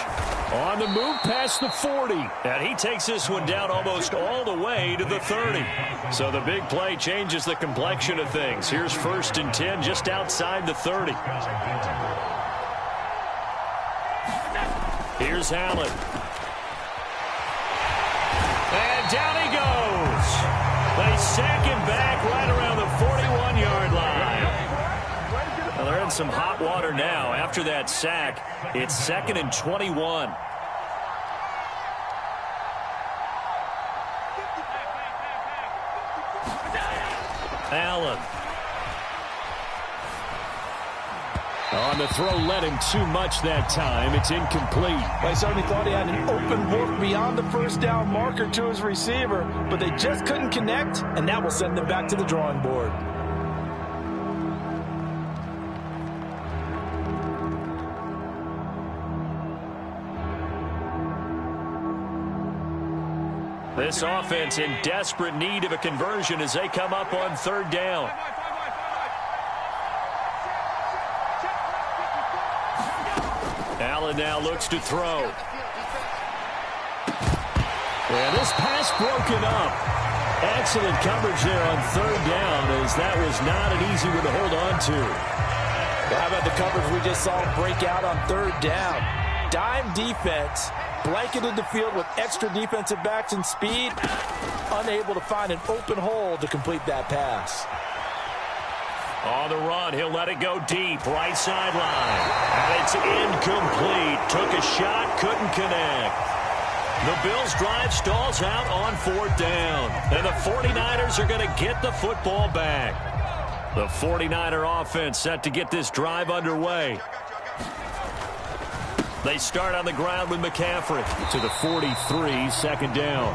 On the move past the 40. And he takes this one down almost all the way to the 30. So the big play changes the complexion of things. Here's 1st and 10 just outside the 30. Here's Allen. And down he goes. They sack him back right around the 41-yard line. Well, they're in some hot water now. After that sack, it's 2nd and 21. Allen. On the throw, led him too much that time. It's incomplete. I certainly thought he had an open look beyond the first down marker to his receiver, but they just couldn't connect, and that will send them back to the drawing board. This offense in desperate need of a conversion as they come up on 3rd down. Allen now looks to throw. And this pass broken up. Excellent coverage there on 3rd down as that was not an easy one to hold on to. Well, how about the coverage we just saw break out on 3rd down? Dime defense. Blanketed the field with extra defensive backs and speed, unable to find an open hole to complete that pass. On the run, he'll let it go deep, right sideline. And it's incomplete. Took a shot, couldn't connect. The Bills' drive stalls out on 4th down. And the 49ers are going to get the football back. The 49er offense set to get this drive underway. They start on the ground with McCaffrey to the 43, 2nd down.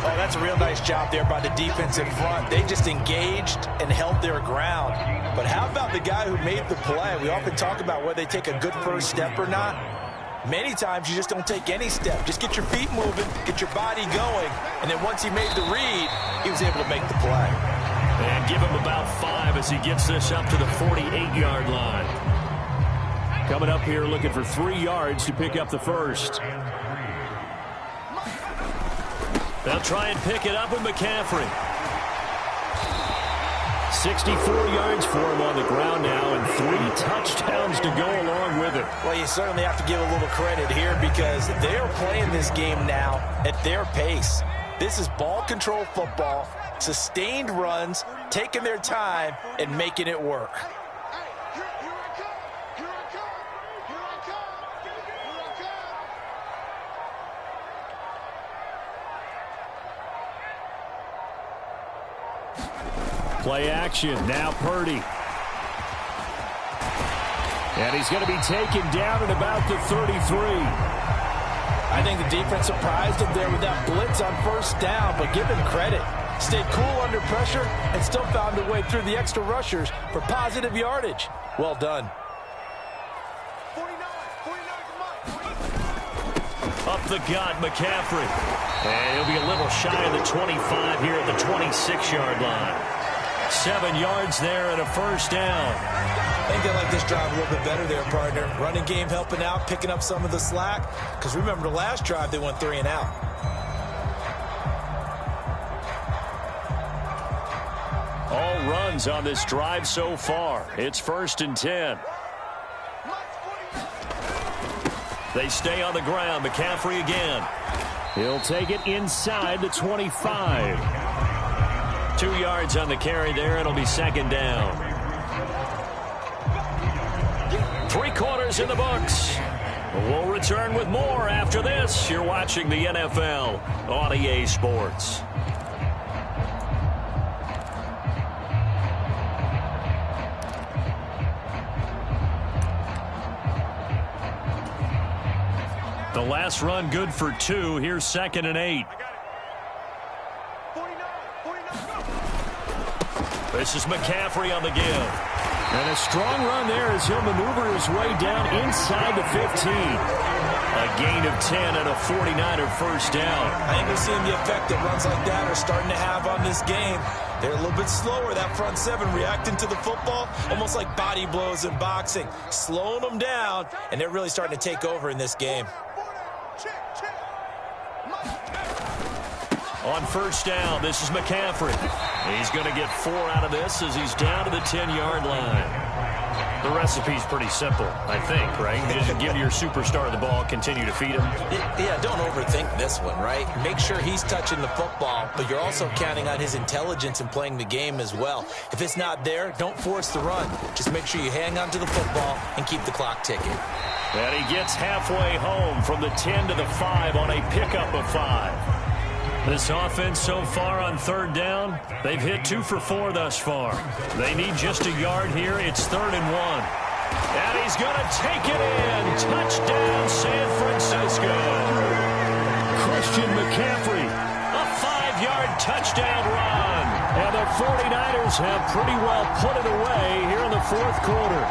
Oh, that's a real nice job there by the defensive front. They just engaged and held their ground. But how about the guy who made the play? We often talk about whether they take a good first step or not. Many times you just don't take any step. Just get your feet moving, get your body going, and then once he made the read, he was able to make the play. And give him about 5 as he gets this up to the 48-yard line. Coming up here looking for 3 yards to pick up the first. They'll try and pick it up with McCaffrey. 64 yards for him on the ground now and 3 touchdowns to go along with it. Well, you certainly have to give a little credit here because they are playing this game now at their pace. This is ball control football, sustained runs, taking their time, and making it work. Play action. Now Purdy. And he's going to be taken down at about the 33. I think the defense surprised him there with that blitz on first down, but give him credit. Stayed cool under pressure and still found a way through the extra rushers for positive yardage. Well done. Up the gut, McCaffrey. And he'll be a little shy of the 25 here at the 26-yard line. 7 yards there and a first down. I think they like this drive a little bit better there, partner. Running game helping out, picking up some of the slack. Because remember, the last drive, they went 3 and out. All runs on this drive so far. It's 1st and 10. They stay on the ground. McCaffrey again. He'll take it inside the 25. 2 yards on the carry there. It'll be 2nd down. 3 quarters in the books. We'll return with more after this. You're watching the NFL on EA Sports. The last run good for 2. Here's 2nd and 8. This is McCaffrey on the give. And a strong run there as he'll maneuver his way down inside the 15. A gain of 10 and a 49er first down. I think we're seeing the effect that runs like that are starting to have on this game. They're a little bit slower, that front 7, reacting to the football, almost like body blows in boxing, slowing them down, and they're really starting to take over in this game. On first down, this is McCaffrey. He's going to get 4 out of this as he's down to the 10-yard line. The recipe's pretty simple, I think, right? Just give your superstar the ball, continue to feed him. Yeah, don't overthink this one, right? Make sure he's touching the football, but you're also counting on his intelligence in playing the game as well. If it's not there, don't force the run. Just make sure you hang on to the football and keep the clock ticking. And he gets halfway home from the 10 to the 5 on a pickup of 5. This offense so far on 3rd down, they've hit 2 for 4 thus far. They need just a yard here. It's 3rd and 1. And he's going to take it in. Touchdown, San Francisco. Christian McCaffrey. A 5-yard touchdown run. And the 49ers have pretty well put it away here in the 4th quarter.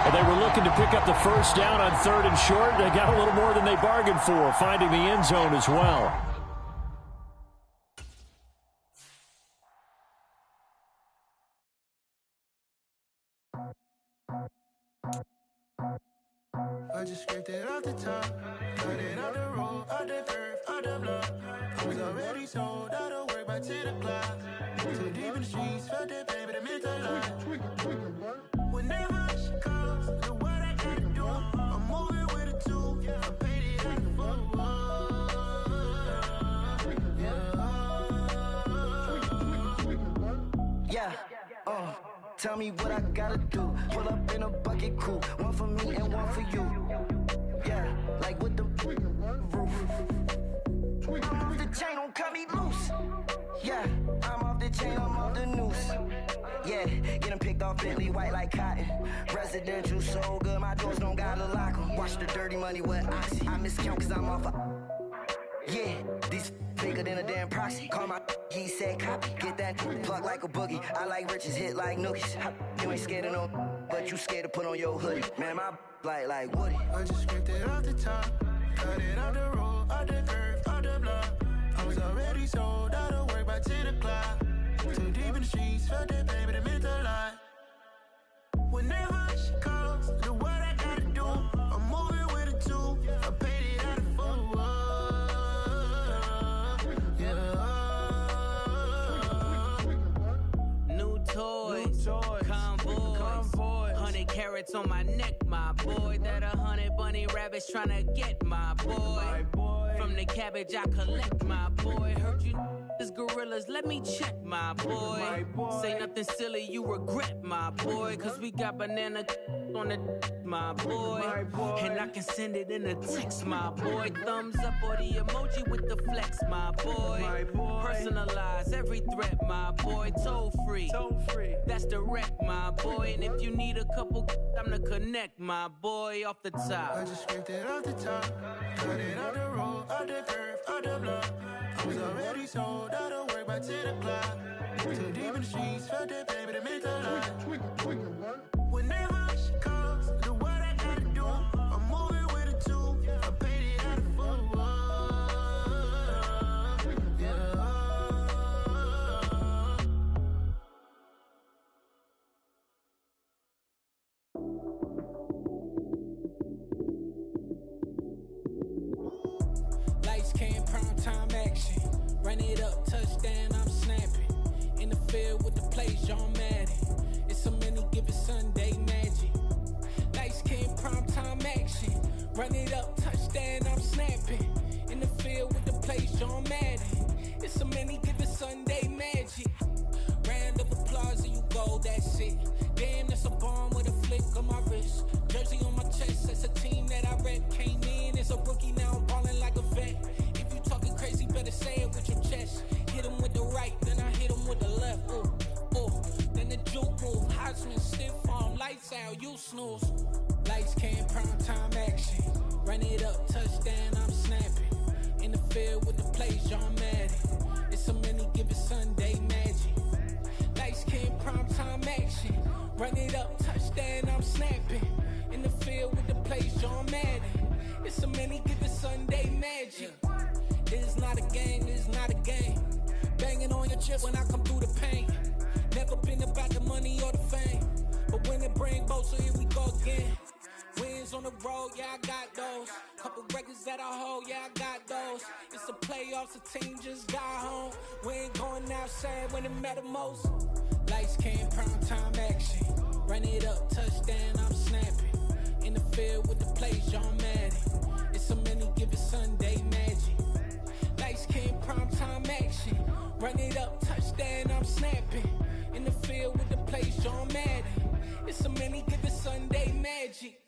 And they were looking to pick up the first down on 3rd and short. They got a little more than they bargained for, finding the end zone as well. I just scraped it off the top, cut it off the road, off the curve, off the block. I was already sold out of work by 10 o'clock. Too deep in the streets, felt that pain, but it meant a lot. Whenever she calls, look what I gotta do. I'm moving with a 2, I paid it at the tell me what I gotta do. Pull up in a bucket crew, one for me and one for you. Yeah, like with the roof. I'm off the chain, don't cut me loose. Yeah, I'm off the chain, I'm off the noose. Yeah, getting picked off Bentley white like cotton. Residential so good, my doors don't gotta lock 'em. Watch the dirty money with Oxy. I miscount cause I'm off yeah, these bigger than a damn proxy. Call my he said copy. Get that plug like a boogie. I like riches, hit like nookies. You ain't scared of no, but you scared to put on your hoodie. Man, my like Woody. I just scraped it off the top, cut it off the road, off the curve, off the block. I was already sold out of work by 10 o'clock. Too deep in the streets, felt that pain, but it meant a lot. Whenever she calls, look what I gotta do. I'm moving with a 2, I paid it out of 4. Convoys. 100 carats on my neck, my boy. That 100 bunny rabbits tryna get my boy. From the cabbage I collect, my boy. Heard you is gorillas, let me check, my boy. Say nothing silly, you regret, my boy. Cause we got banana on the my boy. And I can send it in a text, my boy. Thumbs up or the emoji with the flex, my boy. Personalize every threat, my boy. Toll free. That's direct, my boy. And if you need a couple, I'm the connect, my boy. Off the top. I just scraped it off the top. Cut it off the road, off the curve, off the block. I was already sold out of work by 10 o'clock. Too deep in the streets, felt that baby to make a lot. Whenever she calls, do what I gotta do. I'm moving with a two. I paid it out of full. Yeah. Lights came, prime time action. Run it up, touchdown, I'm snapping. In the field with the plays, John Madden. It's a many given Sunday magic. Lights came, prime time action. Run it up, touchdown, I'm snapping. In the field with the plays, John Madden. It's a many given Sunday magic. Round of applause and you go, that's it. Damn, that's a bomb with a flick on my wrist. Jersey on my chest, that's a team that I rep. Came in as a rookie, now I'm ballin' like a vet. If you talking crazy, better say it with your chest. Hit him with the right, then I hit him with the left. Ooh, ooh. Then the juke move, Heisman stiff arm, lights out, you snooze. Lights came, prime time action. Run it up, touchdown, I'm snapping. In the field with the plays, John Madden. It's a many given Sunday magic. Lights came, prime time action. Run it up, touchdown, I'm snapping. In the field with the plays, John Madden. It's a many given Sunday magic. This is not a game, this is not a game. Banging on your chip when I come through the pain. Never been about the money or the fame. But when it bring both, so here we go again. Wins on the road, yeah, I got those. Couple records that I hold, yeah, I got those. It's the playoffs, the team just got home. We ain't going outside when it matter most. Lights came, prime time action. Run it up, touchdown, I'm snapping. In the field with the plays, John Madden. It's a many given Sunday magic. Lights came, prime time action. Run it up, touchdown, I'm snapping. In the field with the plays, John Madden. It's a many given Sunday magic.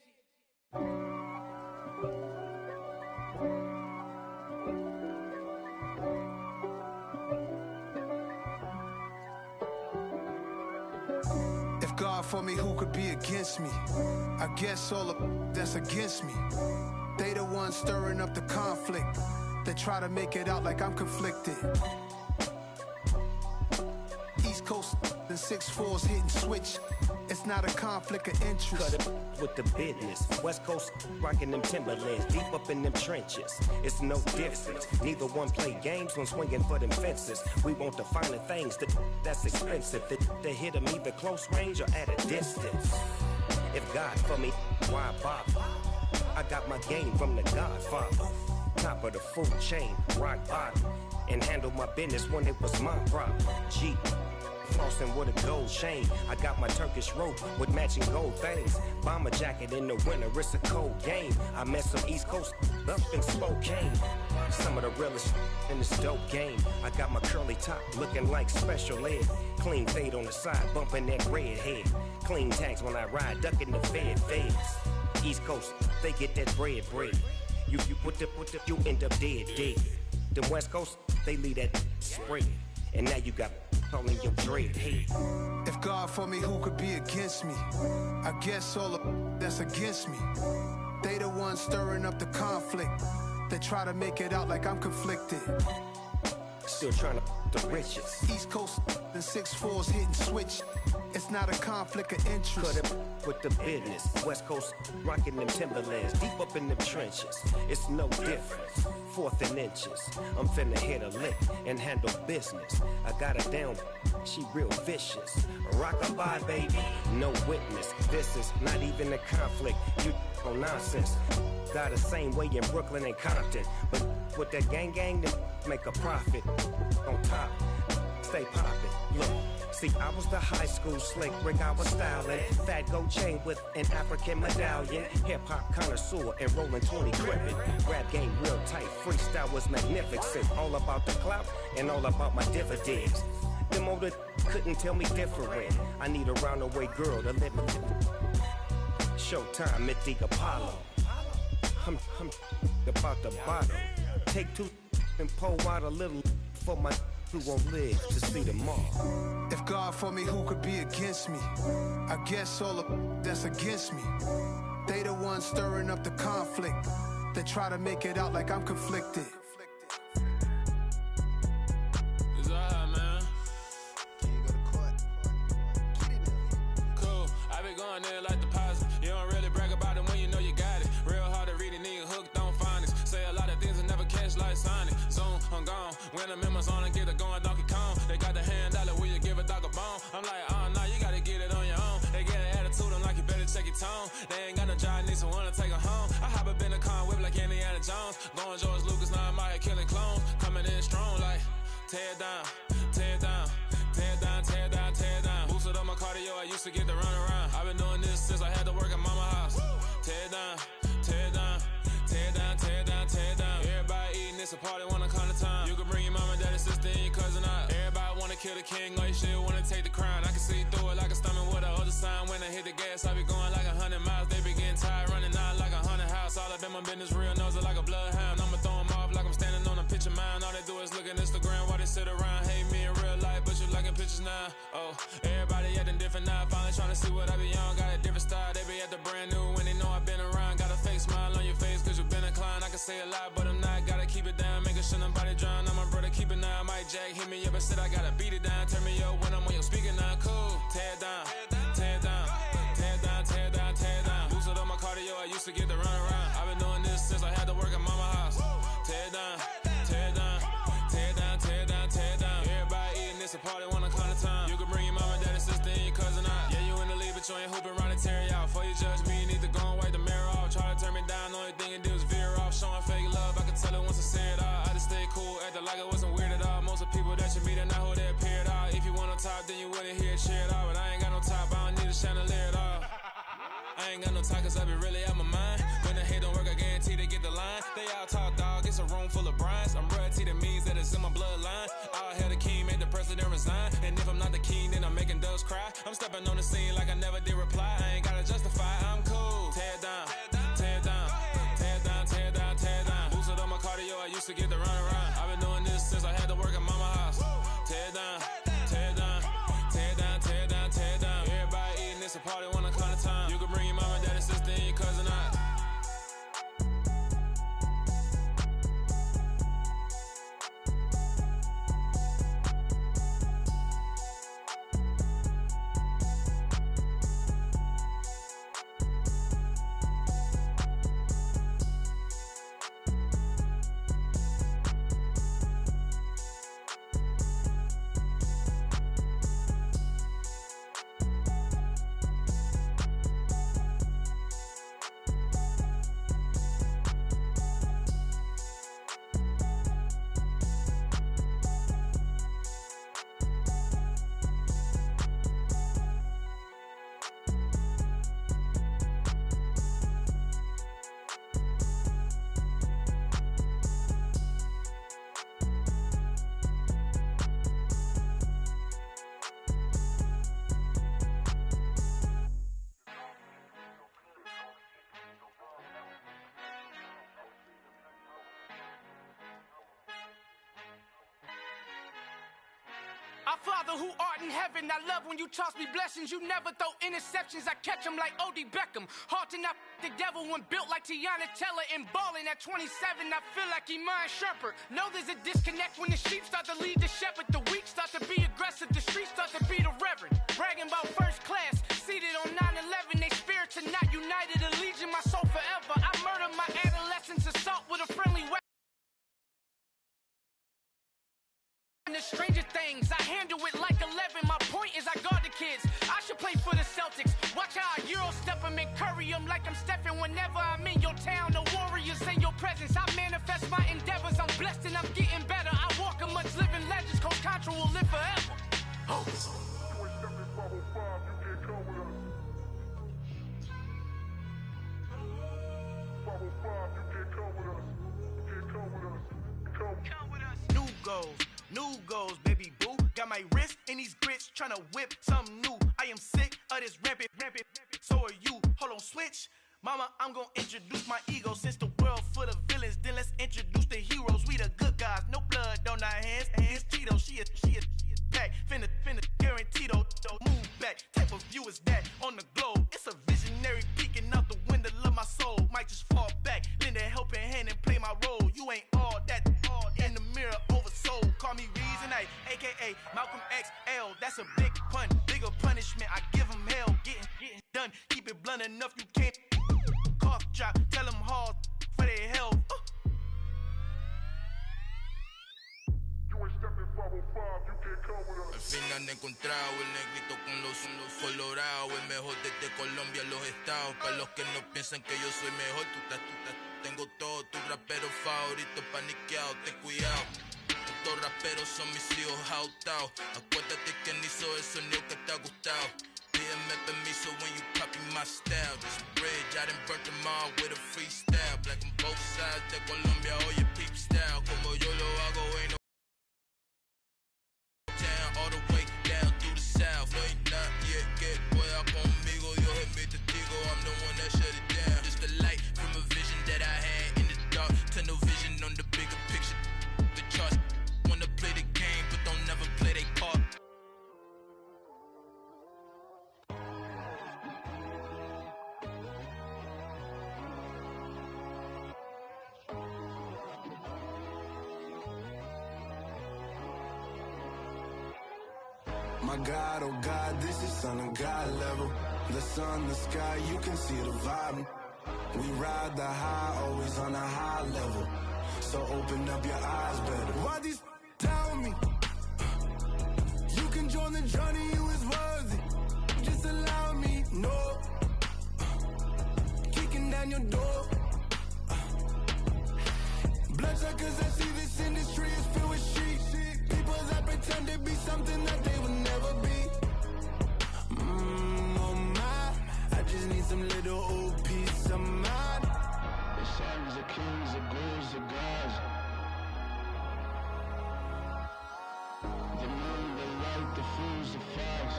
If God for me, who could be against me? I guess all of that's against me. They the ones stirring up the conflict. They try to make it out like I'm conflicted. East Coast and 6'4's hitting switch. It's not a conflict of interest. Cut it with the business. West Coast rocking them Timberlands, deep up in them trenches. It's no difference. Neither one play games when swinging for them fences. We want the finer things that's expensive. They hit them either close range or at a distance. If God for me, why bother? I got my game from the Godfather. Top of the food chain, rock bottom. And handle my business when it was my problem. G. Flossing with a gold chain. I got my Turkish rope with matching gold things. Bomber jacket in the winter, it's a cold game. I met some East Coast up in Spokane. Some of the realest in this dope game. I got my curly top looking like special ed. Clean fade on the side, bumping that red head. Clean tags when I ride, ducking the feds. East Coast, they get that bread. You put the, you end up dead. Them West Coast, they leave that spread. And now you got all in your dread head. If God for me, who could be against me? I guess all of that's against me. They the ones stirring up the conflict. They try to make it out like I'm conflicted. Still trying to the riches. East Coast and 6'4's hitting switch. It's not a conflict of interest. Cut it with the business. West Coast rocking them Timberlands, deep up in them trenches. It's no difference. 4th and inches. I'm finna hit a lick and handle business. I got her down, she real vicious. Rock-a-bye, baby, no witness. This is not even a conflict. You on nonsense. Got the same way in Brooklyn and Compton. But with that gang, then make a profit. On top, stay poppin'. Look, See, I was the high school slick Rick, I was styling. Fat gold chain with an African medallion. Hip-hop connoisseur and rolling 20 gripping. Rap game real tight, freestyle was magnificent. All about the clout and all about my dividends. Them older couldn't tell me different. I need a roundaway girl to let me. Showtime at the Apollo. I'm about the bottom. Take two and pour out a little for my who won't live to see tomorrow. If God for me, who could be against me? I guess all the that's against me. They the ones stirring up the conflict. They try to make it out like I'm conflicted. It's alright, man. Cool, I be going there like the positive. You don't really brag about it when you know you got it. Real hard to read a nigga hooked on phonics. Say a lot of things and never catch like Sonic. Zone, I'm gone. When I'm in my zone and get it going Donkey Kong. They got the hand dollar, will you give a dog a bone? I'm like, oh no, you gotta get it on your own. They get an attitude, I'm like, you better check your tone. They ain't got no job, need someone to take her home. I hop up in the car, whip like Indiana Jones. Going George Lucas, now I'm out here killing clones. Coming in strong like, tear down, tear down, tear down, tear down, tear down. Boosted up my cardio, I used to get to run around. I've been doing this since I had to work at mama house. Tear down, tear down, tear down, tear down, tear down. Everybody eating, it's a party, wanna come to time. You can bring your mama, daddy, sister, and your cousin out. Everybody wanna kill the king, or you shit wanna take the crown. I can see through it like a stomach with a other sign. When I hit the gas, I be going like 100 miles. They be getting tired, running out like 100 house. All up in my business, real nose like a bloodhound. I'ma throw them off like I'm standing on a picture mine. All they do is look at Instagram while they sit around. Hate me in real life, but you liking pictures now. Oh, everybody acting different now. Finally trying to see what I be on. Got a different style, they be at the brand new when they know I've been around. Got a fake smile on your face cause you been inclined. I can say a lot, but I'm not. Gotta keep it down, making sure nobody drown. I'm my brother, keep it now. Mike Jack hit me up and said I gotta beat it down. Turn me up when I'm on your speaker now. Cool, tear down, tear down, tear down, tear down, tear down. Boosted up my cardio, I used to get to run around. I've been doing this since I had to work at mama house. Tear down, tear down, tear down, tear down, tear down. Everybody eating, it's a party, wanna come to time. You can bring your mama, daddy, sister, and your cousin out. Yeah, you in the lead, but you ain't hooping around and tear you out. Before you judge me, you need to go and wipe the mirror off. Try to turn me down, the only thing you do is veer off. Showing fake love, I can tell it once I say it all. I just stay cool, acting like it wasn't weird at all. Most of the people that you meet are not who they appear at all. If you want on top, then you wouldn't hear it cheer at all. But I ain't got no top, I don't need a chandelier at all. I ain't got no time cause I be really out my mind. When the hate don't work, I guarantee they get the line. They all talk dog, it's a room full of brinds. I'm royalty, that means that it's in my bloodline. All hell the king, made the president resign. And if I'm not the king, then I'm making doves cry. I'm stepping on the scene like I never did reply. I ain't gotta justify, I'm cool. Tear down, tear down, tear down, tear down, tear down. Boosted up my cardio, I used to get to run around. I've been doing this since I had to work at mama house. Tear down, tear down, tear down, tear down, tear down. Everybody eating, it's a party, wanna come to time. You can bring your mama, daddy, sister, and your cousin out. Our Father who art in heaven, I love when you toss me blessings. You never throw interceptions, I catch them like O.D. Beckham. Hard to not the devil when built like Tiana Teller. And balling at 27, I feel like Iman Shumpert. Know there's a disconnect when the sheep start to lead the shepherd. The weak start to be aggressive, the streets start to be the reverend. Bragging about first class, seated on 9/11. They spirits are not united, a legion, my soul forever. I murdered my adolescence, assault with a friendly weapon. The stranger things, I handle it like 11. My point is I guard the kids. I should play for the Celtics. Watch how I Euro step them and curry them like I'm stepping. Whenever I'm in your town, the warriors in your presence. I manifest my endeavors. I'm blessed and I'm getting better. I walk amongst living legends. Coach Contra will live forever. New goals, baby boo. Got my wrist in these grits, tryna whip something new. I am sick of this rampant. So are you. Hold on, switch. Mama, I'm gonna introduce my ego. Since the world full of villains, then let's introduce the heroes. We the good guys, no blood on our hands. Hands Tito, she is back. Finna, guaranteed though. Move back. Type of view is that on the globe? It's a visionary peeking out the window of my soul. Might just fall back, lend a helping hand and play my role. You ain't all that. In the mirror, oversold. Call me Reason A, aka Malcolm XL. That's a big pun, bigger punishment. I give him hell. Getting done. Keep it blunt enough, you can't. Cough drop, tell them hard for their health. Al fin han encontrado el negrito con los colorados, el mejor desde Colombia, los estados. Para los que no piensan que yo soy mejor, tengo todo, tus raperos favoritos paniqueados, ten cuidado. Estos raperos son mis hijos adoptados. Acuérdate quien hizo el sonido que te ha gustado. Pídeme permiso when you copy my style. This bridge, I done burnt them all with a freestyle. Black on both sides de Colombia, oye peep style. Como yo lo hago, ain't no town, all the way down through the south. No hay nadie que pueda conmigo, Dios es mi testigo. I'm the one that shut it down. Just the light from a vision that I had in the dark. Tunnel vision on the bigger picture. The charts wanna play the game, but don't never play their part. My God, oh God, this is son of God level. The sun, the sky, you can see the vibe. We ride the high, always on a high level. So open up your eyes better. Why these tell me? You can join the journey, you is worthy. Just allow me, no. Kicking down your door. Bloodsuckers, I see this industry is filled with sheep. People that pretend to be something that they would never be. Oh my, I just need some little old peace of mind. The sons of kings, the ghouls, the gods. The moon, the light, the fools, the fogs.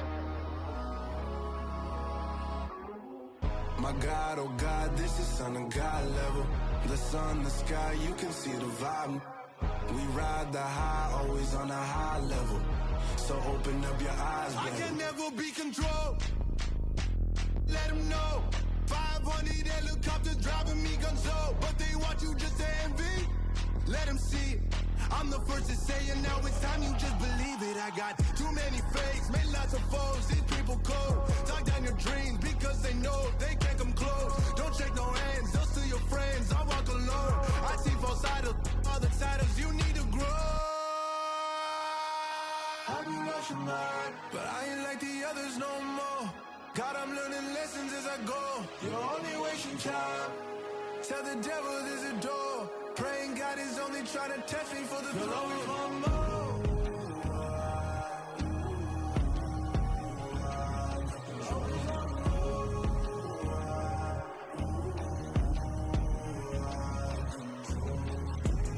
My God, oh God, this is son of God level. The sun, the sky, you can see the vibe. We ride the high, always on a high level. So open up your eyes, baby. I can never be controlled. Let them know. 500 helicopters driving me gonzo. But they want you just to envy. Let them see it. I'm the first to say it, now it's time you just believe it. I got too many fakes, made lots of foes. These people cold. Talk down your dreams because they know they can't come close. Don't shake no hands, those to your friends. I walk alone. I see false idols, other titles. You need to grow. I be rushing mine, but I ain't like the others no more. God, I'm learning lessons as I go. You're only wasting time. Tell the devil there's a door. Praying God is only trying to test me for the glory for more.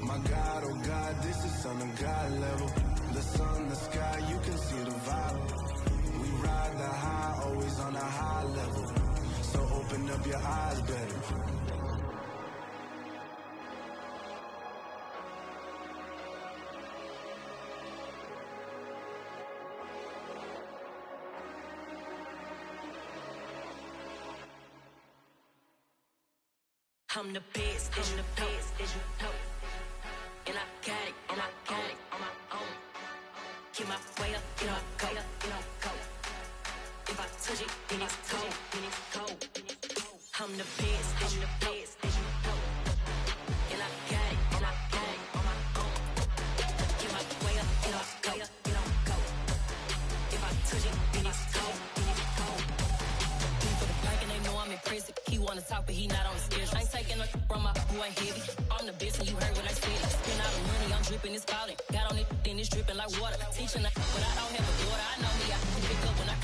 My God, oh God, this is son of God level. The sun, the sky, you can see the vibe. We ride the high, always on a high level. So open up your eyes better. I'm the best, as you know, as you know. And I got it, and I got it on my own. Get my way up, you know, go, you know, go. If I touch it, then it's cold, then it's cold. I'm the best, as you know, as you know. And I got it, and I got it on my own. Get my way up, you know, go, you know, go. If I touch it, then it's cold, then it's cold. He put a blank and they know I'm impressive. He wanna talk, but he not on the schedule. I ain't taking a from my boy heavy. I'm the best and you heard what I said. Spend all the money, I'm dripping, it's falling. Got on it, then it's dripping like water. Teaching, but I don't have a daughter. I know me, I can pick up when I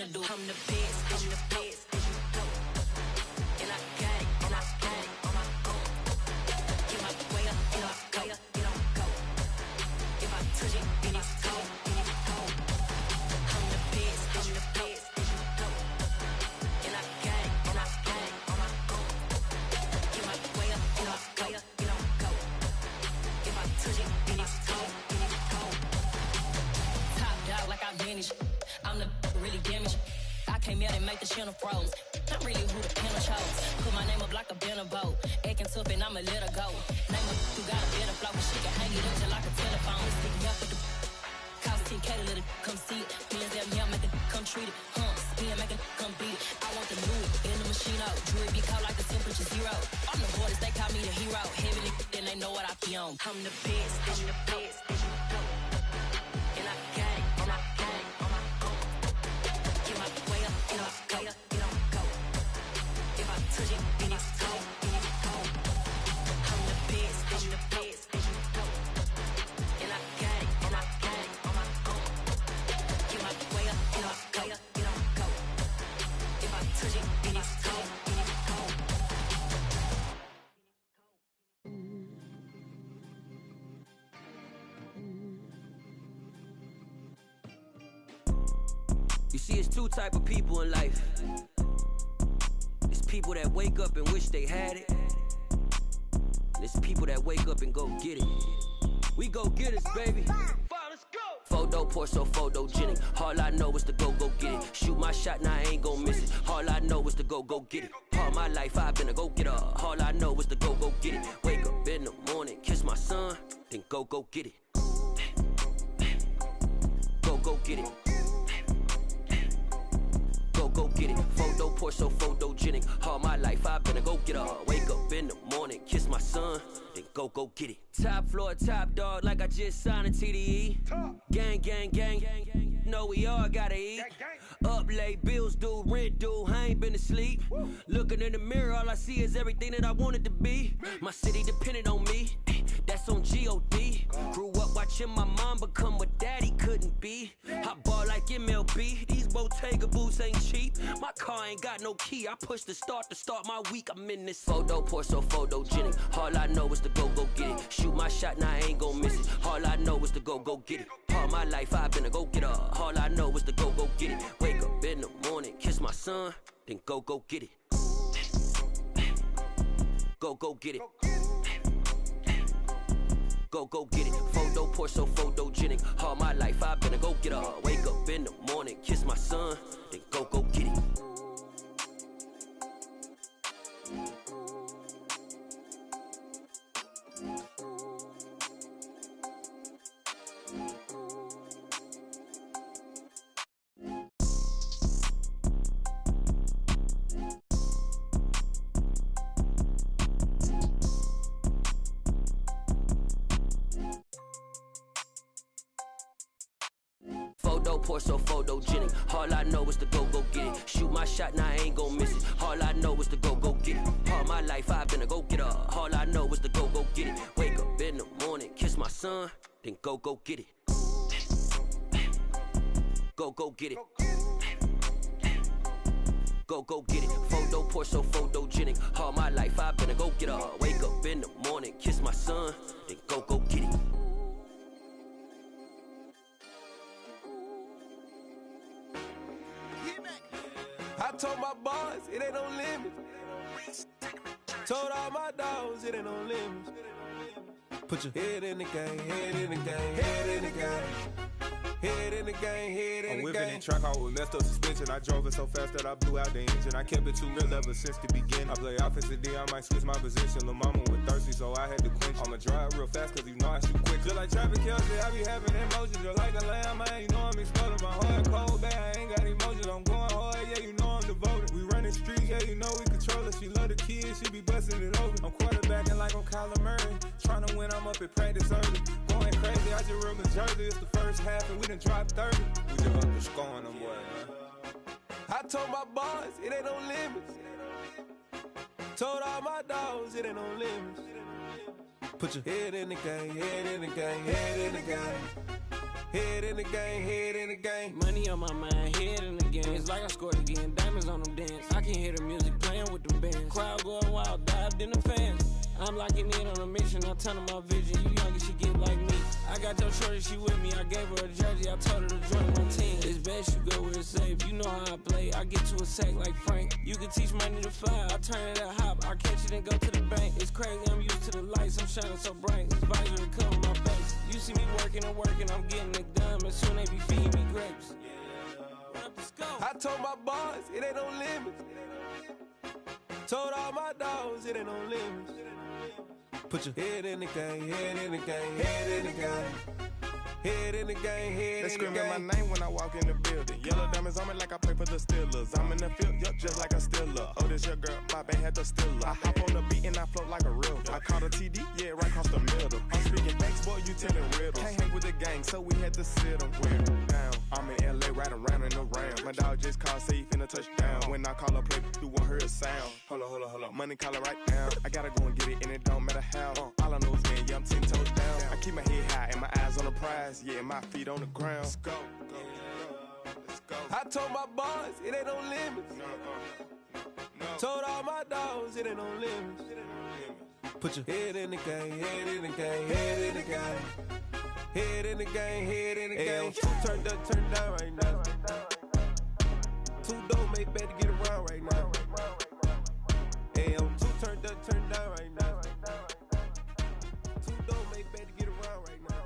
better do. I'm the best, I'm the best, and I got it, and I got it on my own. Get my way up, and I go, and I go. If I touch it, then it's cold, then it's cold. I'm the best, I'm the best, and I got it, and I got it on my own. Get my way up, and I go, and I go. If I touch it, then it's cold, then it's cold. Top dog like I vanished. I'm the really damaged. I came out and make the channel froze. I'm really who the panel chose. Put my name up like a banner boat. Acting tough and I'ma let her go. Name up who got a better flow, but she can hang it up just like a telephone. Stick me up with the cost 10K to let it come see it. Feelings that me, I make it come treat it. Spin, make it come beat it. I want the new in the machine out. Jewelry be cold like the temperature zero. On the borders, they call me the hero. Heavily, then they know what I be on. I'm the best, I'm the best, and I got it, and I got it on my own. Get my way up, and I go, and I go. If I touch it, then it's cold, then it's cold. I'm the best, I'm the best, and I got it, and I got it on my own. Get my way up, and I go, and I go. If I touch it, then it's cold, then it's cold. You see, it's two type of people in life. It's people that wake up and wish they had it. And it's people that wake up and go get it. We go get it, baby. Photo poor, so photogenic. All I know is to go get it. Shoot my shot, now I ain't gon' miss it. All I know is to go get it. All my life I've been a go-getter. All I know is to go get it. Wake up in the morning, kiss my son, then go get it. Go get it. Go get it. Photo poor, so photogenic. All my life I've been a go-getter. Wake up in the morning, kiss my son, then go get it. Top floor, top dog, like I just signed a TDE. Gang, gang, gang, gang, gang. Know we all gotta eat. Up late, bills due, rent due, I ain't been asleep. Looking in the mirror, all I see is everything that I wanted to be. My city depended on me, that's on G.O.D. Grew up watching my mom become what daddy couldn't be. I ball like MLB, these Bottega boots ain't cheap. My car ain't got no key, I push the start to start my week. I'm in this photo poor, so photogenic. All I know is to go get it. Shoot my shot, now I ain't gon' miss it. All I know is to go get it. All my life I've been a go-getter. All I know is to go get it. Wake up in the morning, kiss my son, then go get it. Go get it. Go get it. Photo poor, so photogenic. All my life I've been a go-getter. Wake up in the morning, kiss my son, then go get it. Photo poor, so photogenic. All I know is to go get it. Shoot my shot, now I ain't gon' miss it. All I know is to go get it. All my life I've been a go-getter. All I know is to go get it. Wake up in the morning, kiss my son, then go get it. Go get it. Go get it. Photo poor, so photogenic. All my life I've been a go-getter. Wake up in the morning, kiss my son, then go get it. I told my boys, it ain't no limits. Told all my dogs, it ain't no limits. Put your head in the game, head in the game, head in the game. Head in the game, head in the game. I'm whipping the track out with messed up suspension. I drove it so fast that I blew out the engine. I kept it too real ever since the beginning. I play offensive D, I might switch my position. Lil' mama was thirsty, so I had to quench. I'ma drive real fast, cause you know I shoot quick. Just like traffic Kelsey, I be having emotions. Just like a lamb, man, you know I'm exploding. My heart cold, bad, I ain't got emotions. I'm going hard, yeah, you know I'm devoted. We running streets, yeah, you know we control it. She love the kids, she be busting it over. I'm quarterbacking like I'm Kyler Murray. Trying to win, I'm up at practice early. Going crazy, I just real in Jersey. It's the first half and we done dropped 30. We just up to scoring them, boy, man. I told my boys, it ain't no limits. Told all my dogs, it ain't no limits. Put your head in the game, head in the game, head in the game. Head in the game, head in the game. Money on my mind, head in the game. It's like I scored again, diamonds on them dance. I can hear the music playing with them bands. Crowd going wild, dived in the fans. I'm locking in on a mission, I turn on my vision. You young, she get like me. I got your shorty, she with me. I gave her a jersey, I told her to join my team. It's best you go where it's safe. You know how I play, I get to a sack like Frank. You can teach money to fly, I turn it at hop. I catch it and go to the bank. It's crazy, I'm used to the lights, I'm shining so bright. This visor to cover my face. You see me working and working, I'm getting it done. And soon they be feeding me grapes. I told my boys, it ain't no limits. Told all my dogs, it ain't no limits. Put your head in the game, head in the game, head in the game. Head in the game, head in the game. They screaming my name when I walk in the building. Yellow diamonds on me like I play for the Steelers. I'm in the field, yup, just like a Steeler. Oh, this your girl, my band had the Steeler. I hop on the beat and I float like a real. I caught a TD, yeah, right across the middle. I'm speaking thanks, boy, you telling riddles. Can't hang with the gang, so we had to sit them wear down. I'm in LA, riding around in the round. My dog just called, say he finna touch down. When I call up, play, you won't hear a sound. Hold on, money calling right now. I gotta go and get it, and it don't matter how. All I know is, man, yeah, I'm 10 toes down. I keep my head high and my eyes on the prize. Yeah, my feet on the ground. Let's go. I told my boys, it ain't no limits. Told all my dogs, it ain't no limits. Put your head in the game, head in the game, head in the game. Head in the game, head in the game. Turn down right now. Two dope make better get around right now. Hey, I'm two turn down right now. Two dope make better get around right now.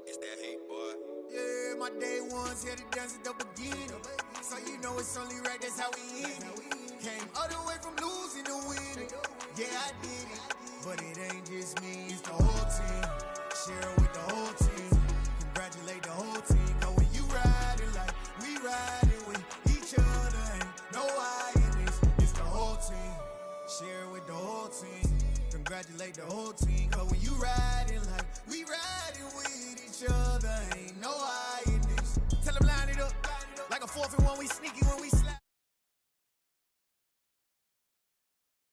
It's that hate, boy. Yeah, my day ones here to dance at the beginning. So you know it's only right, that's how we end it. Came all the way from losing to winning. Yeah, I did it. But it ain't just me, it's the whole team. Share it with the whole team. Congratulate the whole team. Cause when you riding like we riding with each other, ain't no I in this. It's the whole team. Share it with the whole team. Congratulate the whole team. Cause when you riding like we riding with each other, ain't no I in